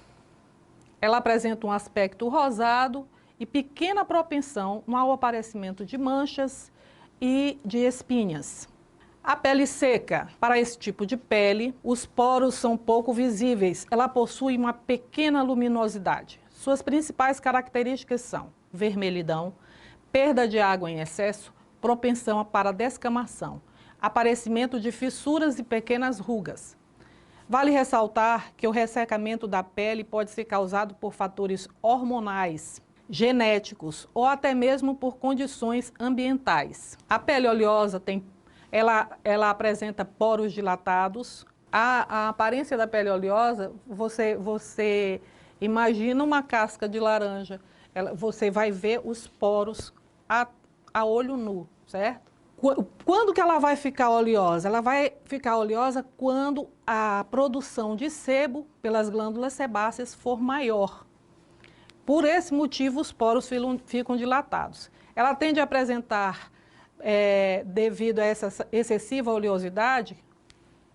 Ela apresenta um aspecto rosado e pequena propensão ao aparecimento de manchas e de espinhas. A pele seca. Para esse tipo de pele, os poros são pouco visíveis. Ela possui uma pequena luminosidade. Suas principais características são vermelhidão, perda de água em excesso, propensão para descamação. aparecimento de fissuras e pequenas rugas. Vale ressaltar que o ressecamento da pele pode ser causado por fatores hormonais, genéticos ou até mesmo por condições ambientais. A pele oleosa ela apresenta poros dilatados. A aparência da pele oleosa, você imagina uma casca de laranja, você vai ver os poros a olho nu, certo? Quando que ela vai ficar oleosa? Ela vai ficar oleosa quando a produção de sebo pelas glândulas sebáceas for maior. Por esse motivo, os poros ficam dilatados. Ela tende a apresentar, devido a essa excessiva oleosidade,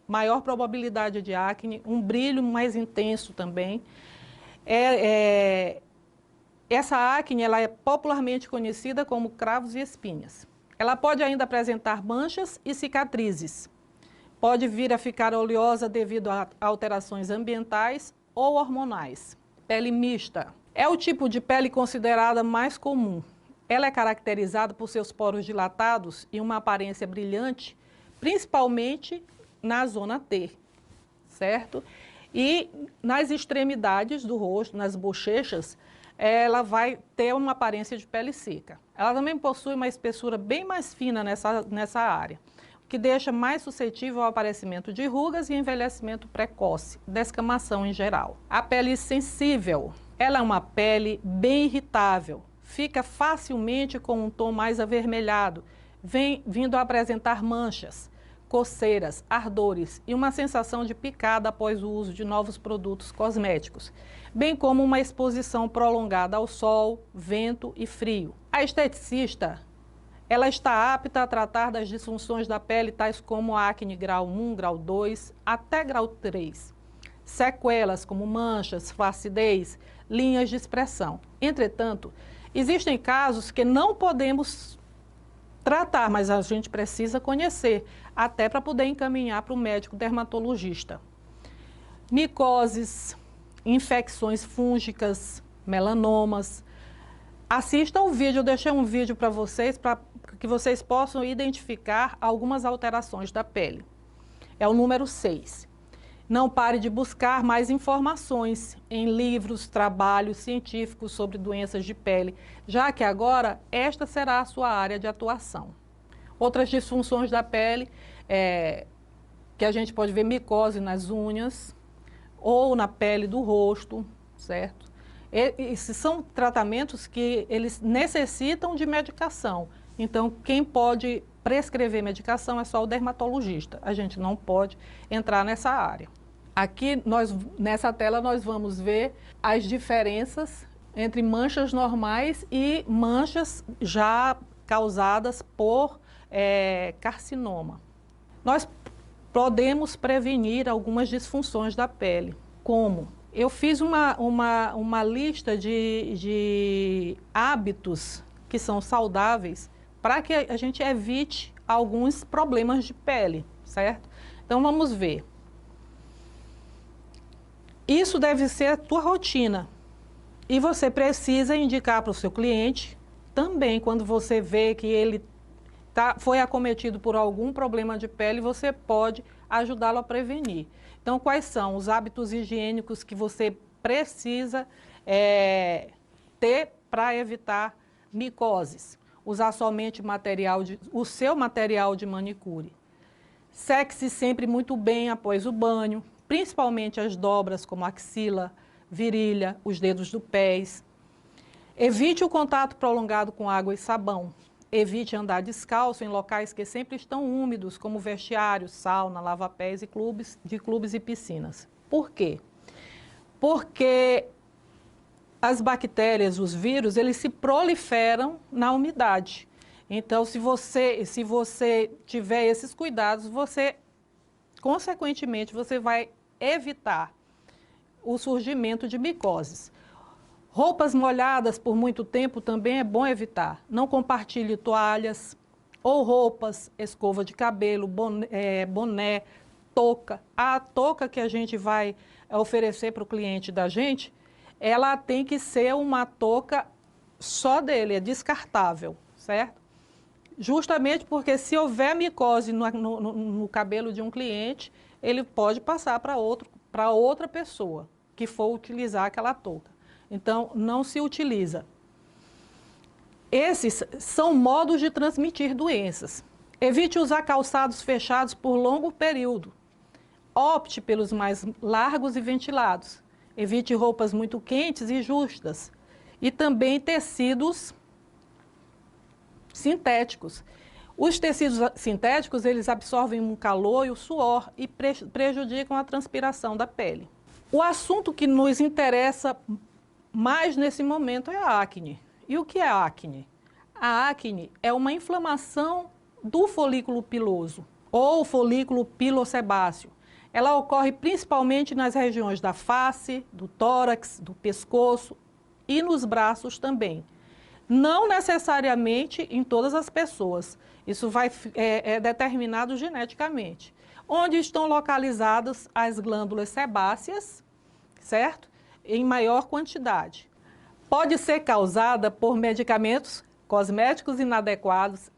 maior probabilidade de acne, um brilho mais intenso também. Essa acne ela é popularmente conhecida como cravos e espinhas. Ela pode ainda apresentar manchas e cicatrizes. Pode vir a ficar oleosa devido a alterações ambientais ou hormonais. Pele mista. É o tipo de pele considerada mais comum. Ela é caracterizada por seus poros dilatados e uma aparência brilhante, principalmente na zona T, certo? E nas extremidades do rosto, nas bochechas, ela vai ter uma aparência de pele seca. Ela também possui uma espessura bem mais fina nessa área, o que deixa mais suscetível ao aparecimento de rugas e envelhecimento precoce, descamação em geral. A pele sensível. Ela é uma pele bem irritável, fica facilmente com um tom mais avermelhado, vindo a apresentar manchas, coceiras, ardores e uma sensação de picada após o uso de novos produtos cosméticos, bem como uma exposição prolongada ao sol, vento e frio. A esteticista, ela está apta a tratar das disfunções da pele, tais como acne grau 1, grau 2, até grau 3. Sequelas como manchas, flacidez, linhas de expressão. Entretanto, existem casos que não podemos tratar, mas a gente precisa conhecer, até para poder encaminhar para o médico dermatologista. Micoses, infecções fúngicas, melanomas. Assistam o vídeo, eu deixei um vídeo para que vocês possam identificar algumas alterações da pele. É o número 6. Não pare de buscar mais informações em livros, trabalhos científicos sobre doenças de pele, já que agora esta será a sua área de atuação. Outras disfunções da pele, que a gente pode ver micose nas unhas ou na pele do rosto, certo? Esses são tratamentos que eles necessitam de medicação. Então, quem pode prescrever medicação é só o dermatologista. A gente não pode entrar nessa área. Aqui, nessa tela, nós vamos ver as diferenças entre manchas normais e manchas já causadas por carcinoma. Nós podemos prevenir algumas disfunções da pele. Como? Eu fiz uma lista de hábitos que são saudáveis para que a gente evite alguns problemas de pele, certo? Então, vamos ver. Isso deve ser a tua rotina e você precisa indicar para o seu cliente também, quando você vê que ele foi acometido por algum problema de pele, você pode ajudá-lo a prevenir. Então, quais são os hábitos higiênicos que você precisa ter para evitar micoses? Usar somente o seu material de manicure. Seque-se sempre muito bem após o banho, principalmente as dobras como axila, virilha, os dedos dos pés. Evite o contato prolongado com água e sabão. Evite andar descalço em locais que sempre estão úmidos, como vestiários, sauna, lava-pés e clubes e piscinas. Por quê? Porque as bactérias, os vírus, eles se proliferam na umidade. Então, se você tiver esses cuidados, consequentemente, você vai evitar o surgimento de micoses. Roupas molhadas por muito tempo também é bom evitar. Não compartilhe toalhas ou roupas, escova de cabelo, boné, touca. A touca que a gente vai oferecer para o cliente da gente, ela tem que ser uma touca só dele, é descartável, certo? Justamente porque se houver micose no cabelo de um cliente, ele pode passar para outra pessoa que for utilizar aquela touca. Então, não se utiliza. Esses são modos de transmitir doenças. Evite usar calçados fechados por longo período. Opte pelos mais largos e ventilados. Evite roupas muito quentes e justas. E também tecidos sintéticos. Os tecidos sintéticos, eles absorvem o calor e o suor e prejudicam a transpiração da pele. O assunto que nos interessa mais nesse momento é a acne. E o que é a acne? A acne é uma inflamação do folículo piloso ou folículo pilosebáceo. Ela ocorre principalmente nas regiões da face, do tórax, do pescoço e nos braços também. Não necessariamente em todas as pessoas. Isso é determinado geneticamente. Onde estão localizadas as glândulas sebáceas, certo? Em maior quantidade. Pode ser causada por medicamentos cosméticos inadequados,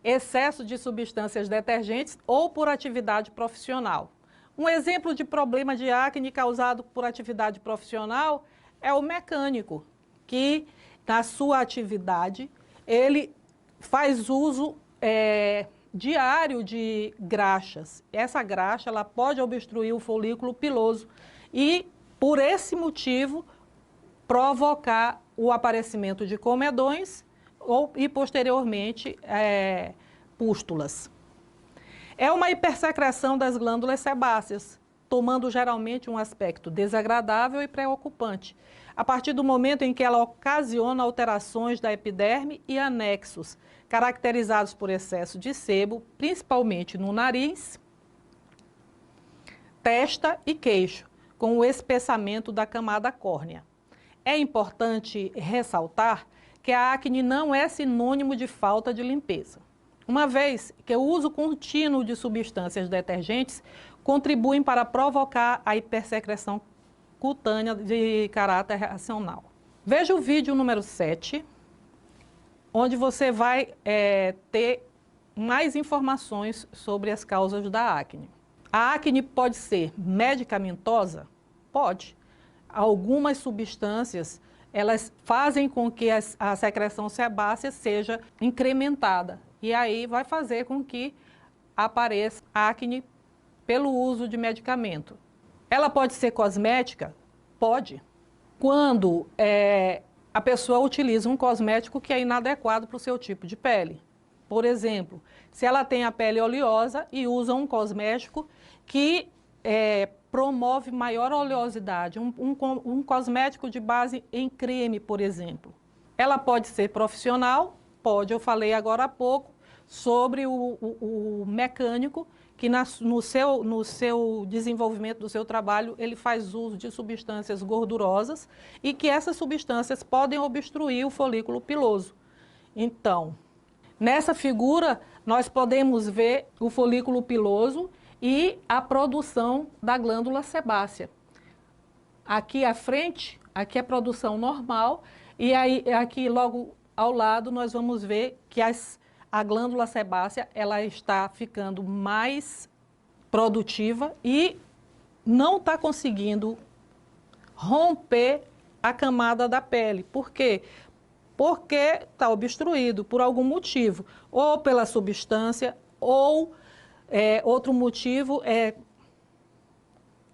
excesso de substâncias detergentes ou por atividade profissional. Um exemplo de problema de acne causado por atividade profissional é o mecânico, que na sua atividade ele faz uso diário de graxas. Essa graxa ela pode obstruir o folículo piloso e, por esse motivo, provocar o aparecimento de comedões e, posteriormente, pústulas. É uma hipersecreção das glândulas sebáceas, tomando geralmente um aspecto desagradável e preocupante, a partir do momento em que ela ocasiona alterações da epiderme e anexos, caracterizados por excesso de sebo, principalmente no nariz, testa e queixo, com o espessamento da camada córnea. É importante ressaltar que a acne não é sinônimo de falta de limpeza, uma vez que o uso contínuo de substâncias detergentes contribuem para provocar a hipersecreção cutânea de caráter reacional. Veja o vídeo número 7, onde você vai ter mais informações sobre as causas da acne. A acne pode ser medicamentosa? Pode. Algumas substâncias elas fazem com que a secreção sebácea seja incrementada e aí vai fazer com que apareça acne pelo uso de medicamento. Ela pode ser cosmética? Pode. Quando a pessoa utiliza um cosmético que é inadequado para o seu tipo de pele. Por exemplo, se ela tem a pele oleosa e usa um cosmético que promove maior oleosidade, um cosmético de base em creme, por exemplo. Ela pode ser profissional? Pode. Eu falei agora há pouco sobre o mecânico que no seu desenvolvimento do seu trabalho, ele faz uso de substâncias gordurosas e que essas substâncias podem obstruir o folículo piloso. Então, nessa figura, nós podemos ver o folículo piloso e a produção da glândula sebácea. Aqui à frente, aqui é a produção normal, e aí aqui logo ao lado nós vamos ver que a glândula sebácea ela está ficando mais produtiva e não está conseguindo romper a camada da pele. Por quê? Porque está obstruído por algum motivo, ou pela substância, ou outro motivo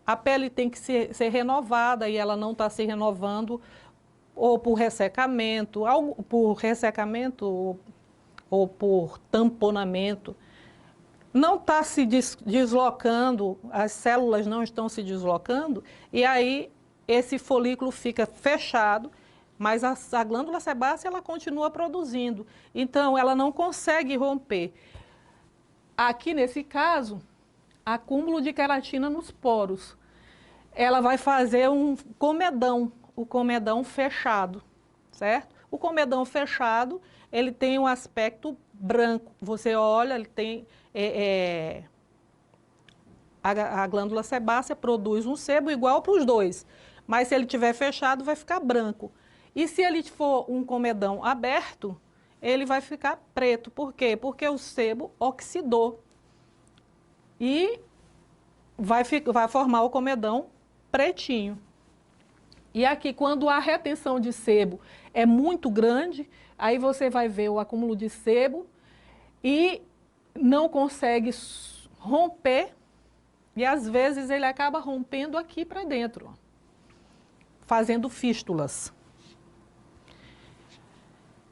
a pele tem que ser renovada e ela não está se renovando, ou por ressecamento, ou por tamponamento. Não está se deslocando, as células não estão se deslocando, e aí esse folículo fica fechado, mas a glândula sebácea ela continua produzindo, então ela não consegue romper. Aqui nesse caso, acúmulo de queratina nos poros. Ela vai fazer um comedão, o comedão fechado, certo? O comedão fechado, ele tem um aspecto branco. Você olha, ele tem... a glândula sebácea produz um sebo igual para os dois, mas se ele estiver fechado, vai ficar branco. E se ele for um comedão aberto, ele vai ficar preto. Por quê? Porque o sebo oxidou e vai formar o comedão pretinho. E aqui, quando a retenção de sebo é muito grande, aí você vai ver o acúmulo de sebo e não consegue romper, e às vezes ele acaba rompendo aqui para dentro, ó, fazendo fístulas.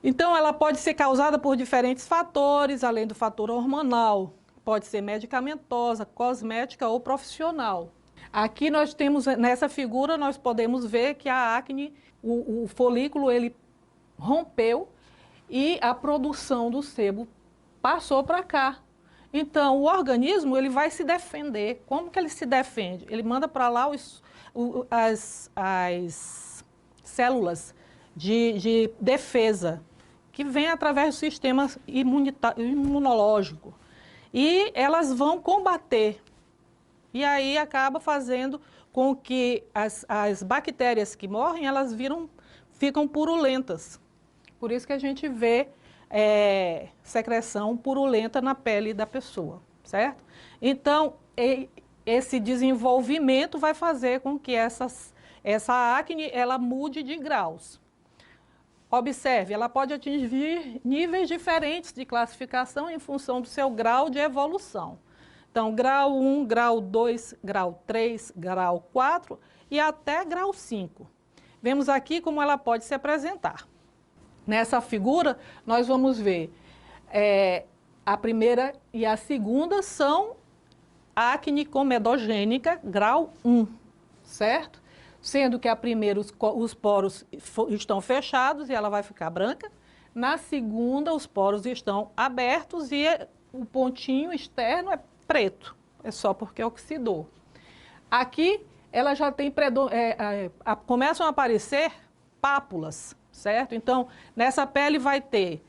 Então, ela pode ser causada por diferentes fatores, além do fator hormonal. Pode ser medicamentosa, cosmética ou profissional. Aqui nós temos, nessa figura, nós podemos ver que a acne, o folículo, ele rompeu e a produção do sebo passou para cá. Então, o organismo, ele vai se defender. Como que ele se defende? Ele manda para lá as células de defesa, que vem através do sistema imunológico. E elas vão combater. E aí acaba fazendo com que as bactérias que morrem, elas ficam purulentas. Por isso que a gente vê secreção purulenta na pele da pessoa, certo? Então, esse desenvolvimento vai fazer com que essa acne ela mude de graus. Observe, ela pode atingir níveis diferentes de classificação em função do seu grau de evolução. Então, grau 1, grau 2, grau 3, grau 4 e até grau 5. Vemos aqui como ela pode se apresentar. Nessa figura, nós vamos ver a primeira e a segunda são acne comedogênica, grau 1, certo? Sendo que a primeira os poros estão fechados e ela vai ficar branca. Na segunda, os poros estão abertos e o pontinho externo é preto. É só porque oxidou. Aqui, ela já tem começam a aparecer pápulas, certo? Então, nessa pele vai ter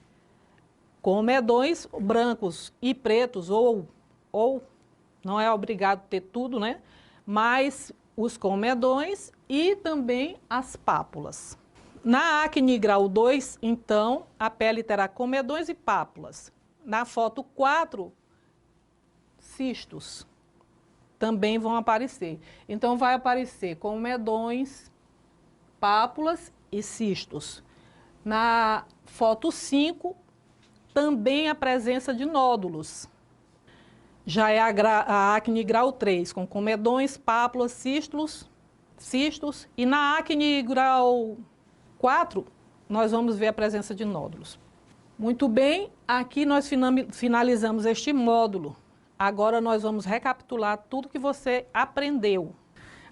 comedões brancos e pretos, ou não é obrigado ter tudo, né? Mas os comedões e também as pápulas. Na acne grau 2, então, a pele terá comedões e pápulas. Na foto 4, cistos também vão aparecer. Então, vai aparecer comedões, pápulas e cistos. Na foto 5, também a presença de nódulos. Já é a acne grau 3, com comedões, pápulas, cistos. E na acne grau 4, nós vamos ver a presença de nódulos. Muito bem, aqui nós finalizamos este módulo. Agora nós vamos recapitular tudo que você aprendeu.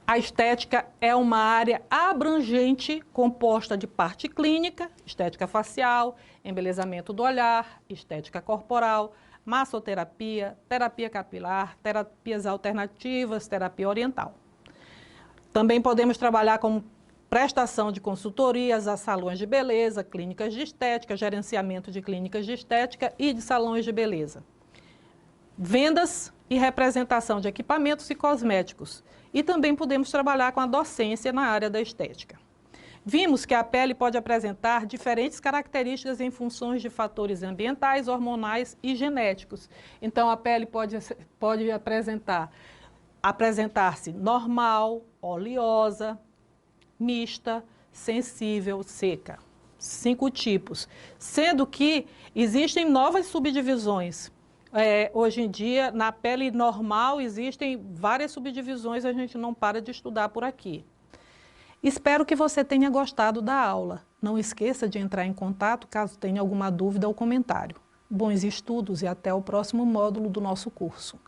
A estética é uma área abrangente, composta de parte clínica, estética facial, embelezamento do olhar, estética corporal, massoterapia, terapia capilar, terapias alternativas, terapia oriental. Também podemos trabalhar com prestação de consultorias a salões de beleza, clínicas de estética, gerenciamento de clínicas de estética e de salões de beleza. Vendas e representação de equipamentos e cosméticos. E também podemos trabalhar com a docência na área da estética. Vimos que a pele pode apresentar diferentes características em funções de fatores ambientais, hormonais e genéticos. Então, a pele pode apresentar-se normal, oleosa, mista, sensível, seca. 5 tipos. Sendo que existem novas subdivisões. Hoje em dia, na pele normal, existem várias subdivisões, a gente não para de estudar por aqui. Espero que você tenha gostado da aula. Não esqueça de entrar em contato caso tenha alguma dúvida ou comentário. Bons estudos e até o próximo módulo do nosso curso.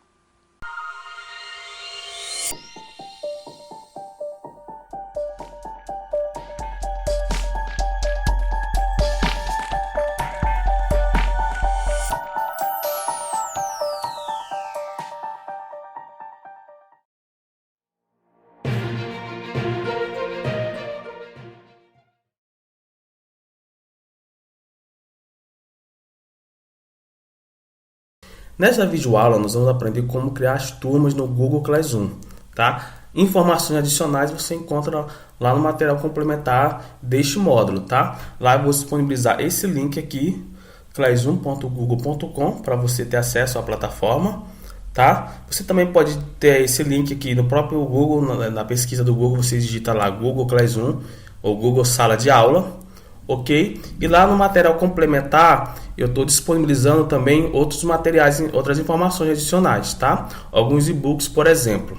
Nessa videoaula, nós vamos aprender como criar as turmas no Google Classroom, tá? Informações adicionais você encontra lá no material complementar deste módulo, tá? Lá eu vou disponibilizar esse link aqui classroom.google.com para você ter acesso à plataforma, tá? Você também pode ter esse link aqui no próprio Google, na pesquisa do Google, você digita lá Google Classroom ou Google Sala de Aula, ok? E lá no material complementar eu estou disponibilizando também outros materiais, outras informações adicionais, tá? Alguns e-books, por exemplo.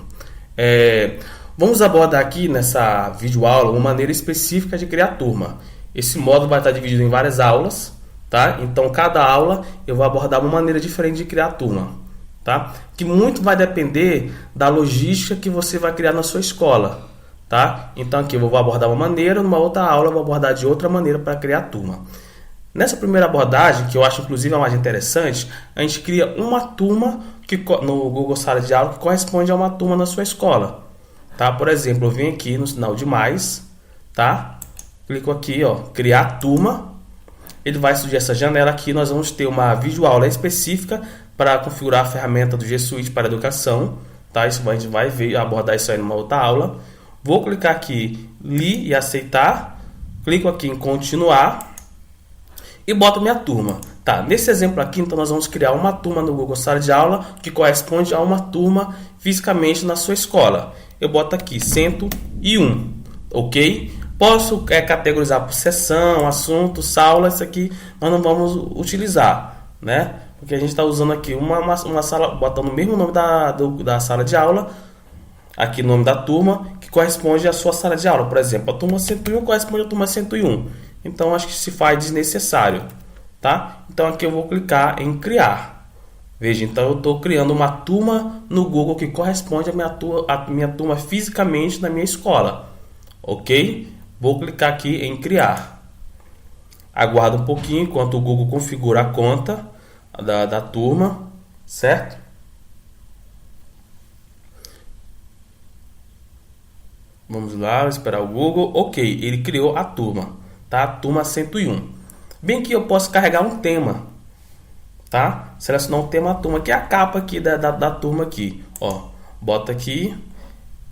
Vamos abordar aqui nessa videoaula uma maneira específica de criar turma. Esse módulo vai estar dividido em várias aulas, tá? Então, cada aula eu vou abordar uma maneira diferente de criar turma, tá? Que muito vai depender da logística que você vai criar na sua escola, tá? Então, aqui eu vou abordar uma maneira, numa outra aula eu vou abordar de outra maneira para criar turma. Nessa primeira abordagem, que eu acho inclusive a mais interessante, a gente cria uma turma no Google Sala de Aula que corresponde a uma turma na sua escola, tá? Por exemplo, eu venho aqui no sinal de mais, tá? Clico aqui, ó, criar turma. Ele vai surgir essa janela aqui. Nós vamos ter uma videoaula específica para configurar a ferramenta do G Suite para educação, tá? Isso a gente vai abordar isso aí numa outra aula. Vou clicar aqui, li e aceitar. Clico aqui em continuar e boto minha turma. Tá, nesse exemplo aqui, então nós vamos criar uma turma no Google Sala de Aula que corresponde a uma turma fisicamente na sua escola. Eu boto aqui 101, ok? Posso categorizar por sessão, assunto, sala, isso aqui nós não vamos utilizar, né? Porque a gente está usando aqui uma sala, botando o mesmo nome da sala de aula, aqui o nome da turma, que corresponde à sua sala de aula. Por exemplo, a turma 101 corresponde à turma 101. Então, acho que se faz desnecessário, tá? Então, aqui eu vou clicar em criar. Veja, então eu estou criando uma turma no Google que corresponde à minha turma fisicamente na minha escola, ok? Vou clicar aqui em criar. Aguardo um pouquinho enquanto o Google configura a conta da turma, certo? Vamos lá, esperar o Google. Ok, ele criou a turma, tá? Turma 101. Bem que eu posso carregar um tema, tá? Selecionar um tema turma, que é a capa aqui da turma aqui, ó. Bota aqui.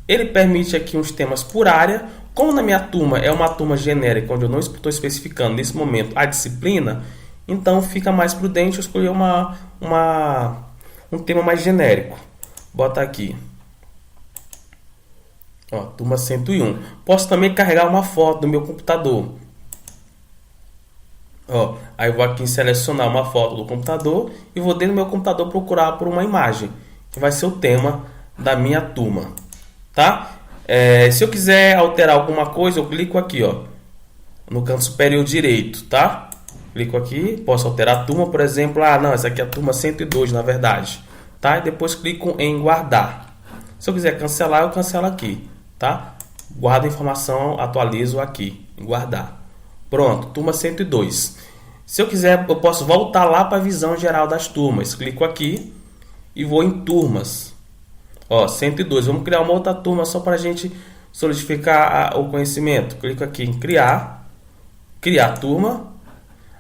Ele permite aqui uns temas por área. Como na minha turma é uma turma genérica, onde eu não estou especificando nesse momento a disciplina, então fica mais prudente eu escolher um tema mais genérico. Bota aqui, ó, turma 101. Posso também carregar uma foto do meu computador. Ó, aí eu vou aqui em selecionar uma foto do computador e vou dentro do meu computador procurar por uma imagem, que vai ser o tema da minha turma, tá? Se eu quiser alterar alguma coisa, eu clico aqui, ó, no canto superior direito, tá? Clico aqui, posso alterar a turma, por exemplo, não, essa aqui é a turma 102, na verdade, tá? E depois clico em guardar. Se eu quiser cancelar, eu cancelo aqui, tá? Guardo a informação, atualizo aqui, em guardar. Pronto, turma 102. Se eu quiser, eu posso voltar lá para a visão geral das turmas. Clico aqui e vou em turmas. Ó, 102. Vamos criar uma outra turma só para a gente solidificar o conhecimento. Clico aqui em criar. Criar turma.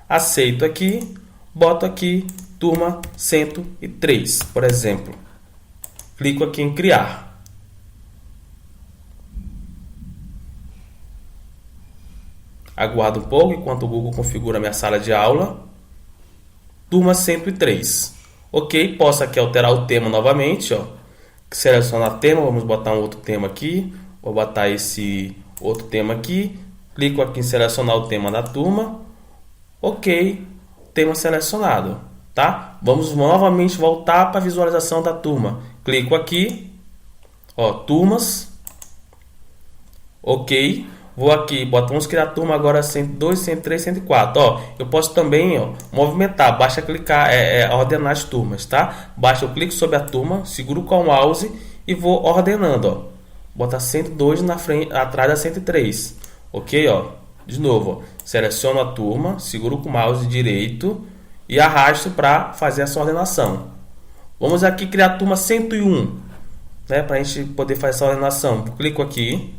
Aceito aqui. Boto aqui turma 103, por exemplo. Clico aqui em criar. Aguardo um pouco enquanto o Google configura minha sala de aula. Turma 103. Ok, posso aqui alterar o tema novamente, ó. Selecionar tema, vamos botar um outro tema aqui. Vou botar esse outro tema aqui. Clico aqui em selecionar o tema da turma. Ok, tema selecionado, tá? Vamos novamente voltar para a visualização da turma. Clico aqui, ó, turmas. Ok. Vou aqui, vamos criar a turma agora 102, 103, 104. Ó, eu posso também, ó, movimentar, basta clicar, ordenar as turmas, tá? Basta eu clico sobre a turma, seguro com o mouse e vou ordenando, ó. Botar 102 na frente, atrás da 103. Ok, ó. De novo, ó, seleciono a turma, seguro com o mouse direito e arrasto para fazer essa ordenação. Vamos aqui criar a turma 101, né? Para a gente poder fazer essa ordenação. Clico aqui.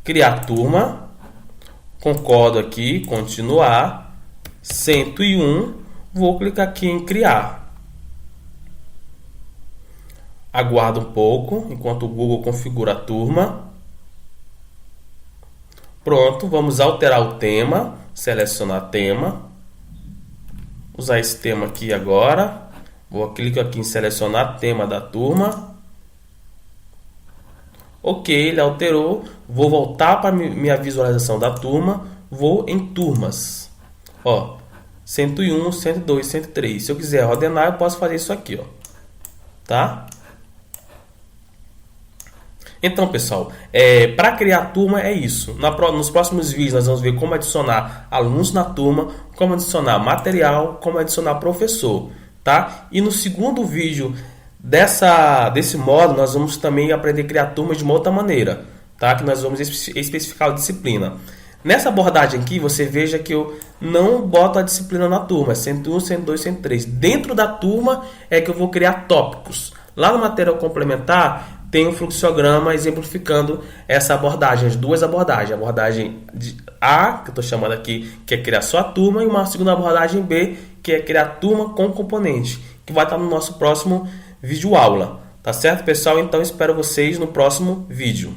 Criar turma, concordo aqui, continuar, 101, vou clicar aqui em criar. Aguardo um pouco, enquanto o Google configura a turma. Pronto, vamos alterar o tema, selecionar tema. usar esse tema aqui agora. Vou clicar aqui em selecionar tema da turma. Ok, ele alterou. Vou voltar para minha visualização da turma. Vou em turmas. Ó, 101, 102, 103. Se eu quiser ordenar, eu posso fazer isso aqui, ó. Tá? Então, pessoal, para criar turma é isso. Nos próximos vídeos nós vamos ver como adicionar alunos na turma, como adicionar material, como adicionar professor, tá? E no segundo vídeo desse módulo nós vamos também aprender a criar turmas de uma outra maneira, tá? Que nós vamos especificar a disciplina. Nessa abordagem aqui, você veja que eu não boto a disciplina na turma, 101, 102, 103. Dentro da turma é que eu vou criar tópicos. Lá no material complementar tem um fluxograma exemplificando essa abordagem, as duas abordagens. A abordagem A, que eu estou chamando aqui, que é criar só a turma, e uma segunda abordagem B, que é criar turma com componente, que vai estar no nosso próximo vídeo aula. Tá certo, pessoal? Então espero vocês no próximo vídeo.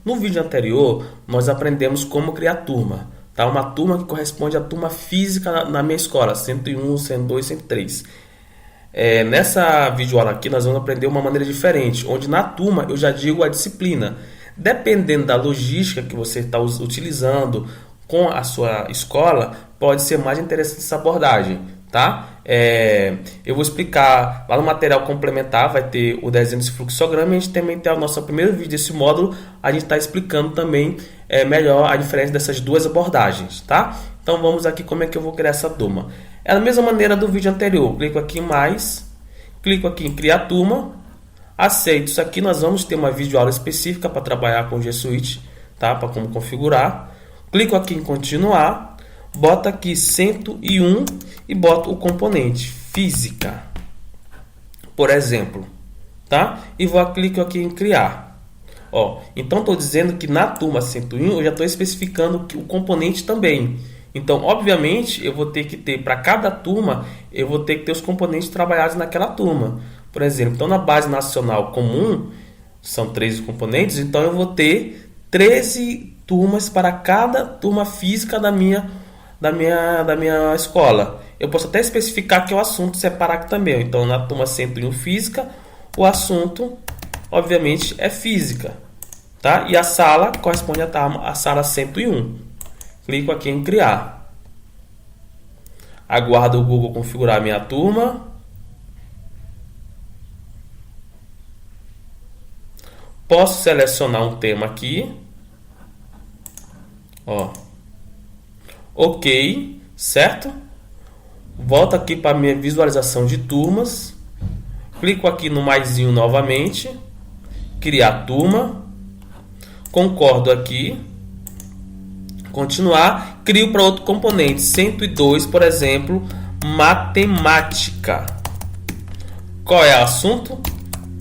No vídeo anterior, nós aprendemos como criar turma. Tá? Uma turma que corresponde à turma física na minha escola, 101, 102, 103. Nessa videoaula aqui, nós vamos aprender uma maneira diferente, onde na turma eu já digo a disciplina. Dependendo da logística que você está utilizando com a sua escola, pode ser mais interessante essa abordagem. Tá? Eu vou explicar lá no material complementar, vai ter o desenho desse fluxograma, e a gente também tem o nosso primeiro vídeo desse módulo, a gente está explicando também melhor a diferença dessas duas abordagens, tá? Então vamos aqui como é que eu vou criar essa turma. É da mesma maneira do vídeo anterior, clico aqui em mais, clico aqui em criar turma, aceito isso aqui, nós vamos ter uma videoaula específica para trabalhar com o G Suite, tá? Para como configurar, clico aqui em continuar, boto aqui 101 e boto o componente física, por exemplo, tá? E clico aqui em criar. Ó, então estou dizendo que na turma 101 eu já estou especificando o componente também. Então, obviamente, eu vou ter que ter para cada turma, eu vou ter que ter os componentes trabalhados naquela turma. Por exemplo, então na base nacional comum são 13 componentes, então eu vou ter 13 turmas para cada turma física da minha escola. Eu posso até especificar que o assunto separar aqui também. Então, na turma 101 física, o assunto, obviamente, é física, tá? E a sala corresponde à sala 101. Clico aqui em criar. Aguardo o Google configurar a minha turma. Posso selecionar um tema aqui. Ó. Ok, certo? Volto aqui para a minha visualização de turmas. Clico aqui no maisinho novamente. Criar turma. Concordo aqui. Continuar. Crio para outro componente. 102, por exemplo, matemática. Qual é o assunto?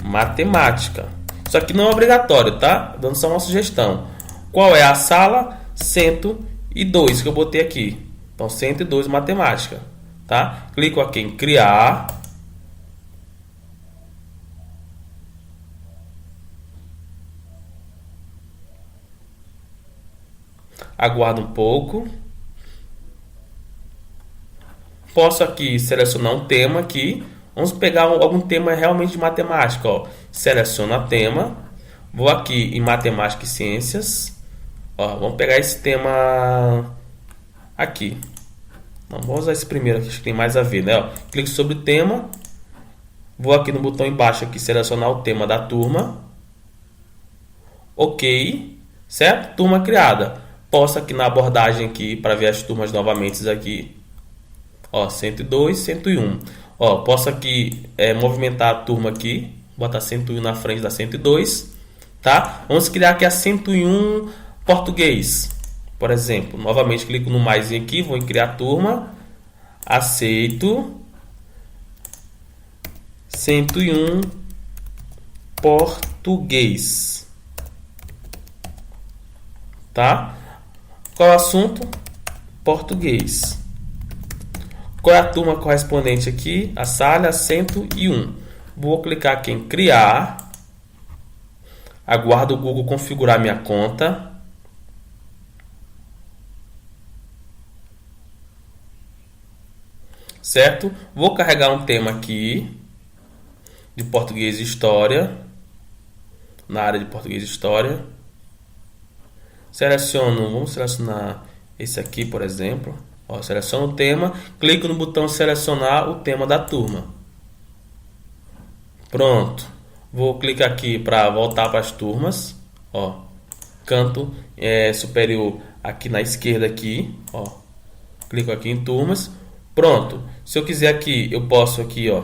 Matemática. Isso aqui não é obrigatório, tá? Dando só uma sugestão. Qual é a sala? 102 que eu botei aqui. Então 102 matemática, tá? Clico aqui em criar. Aguardo um pouco. Posso aqui selecionar um tema aqui. Vamos pegar algum tema realmente de matemática, ó. Seleciona tema. Vou aqui em matemática e ciências. Ó, vamos pegar esse tema aqui. Não, vamos usar esse primeiro aqui, acho que tem mais a ver, né? Ó, clique sobre o tema. Vou aqui no botão embaixo aqui selecionar o tema da turma. Ok, certo? Turma criada. Posso aqui na abordagem aqui para ver as turmas novamente aqui. Ó, 102, 101. Ó, posso aqui movimentar a turma aqui, botar 101 na frente da 102, tá? Vamos criar aqui a 101 português, por exemplo. Novamente clico no mais aqui, vou em criar turma, aceito, 101 português, tá? Qual é o assunto? Português. Qual é a turma correspondente aqui? A sala 101. Vou clicar aqui em criar. Aguardo o Google configurar minha conta. Certo? Vou carregar um tema aqui de português e história. Na área de português e história. Vamos selecionar esse aqui, por exemplo. Ó, seleciono o tema, clico no botão selecionar o tema da turma. Pronto. Vou clicar aqui para voltar para as turmas. Ó, canto superior aqui na esquerda aqui. Ó, clico aqui em turmas. Pronto. Se eu quiser aqui, eu posso aqui, ó,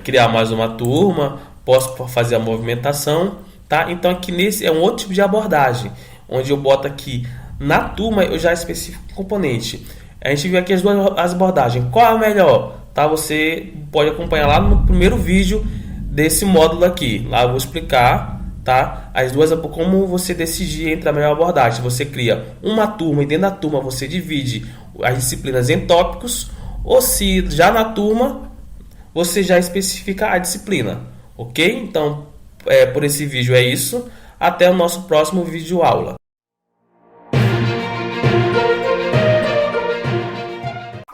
criar mais uma turma. Posso fazer a movimentação, tá? Então aqui nesse é um outro tipo de abordagem, onde eu boto aqui na turma, eu já especifico o componente. A gente viu aqui as abordagens. Qual é a melhor? Tá? Você pode acompanhar lá no primeiro vídeo desse módulo aqui. Lá eu vou explicar, tá? As duas, como você decidir entre a melhor abordagem. Você cria uma turma e dentro da turma você divide as disciplinas em tópicos, ou se já na turma você já especifica a disciplina. Ok? Então, por esse vídeo é isso. Até o nosso próximo vídeo aula.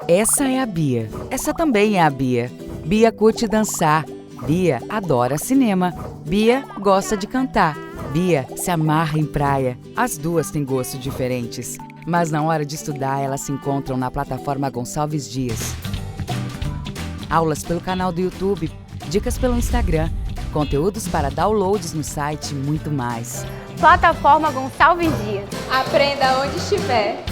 Essa é a Bia. Essa também é a Bia. Bia curte dançar. Bia adora cinema. Bia gosta de cantar. Bia se amarra em praia. As duas têm gostos diferentes, mas na hora de estudar elas se encontram na plataforma Gonçalves Dias. Aulas pelo canal do YouTube, dicas pelo Instagram, conteúdos para downloads no site e muito mais. Plataforma Gonçalves Dias. Aprenda onde estiver.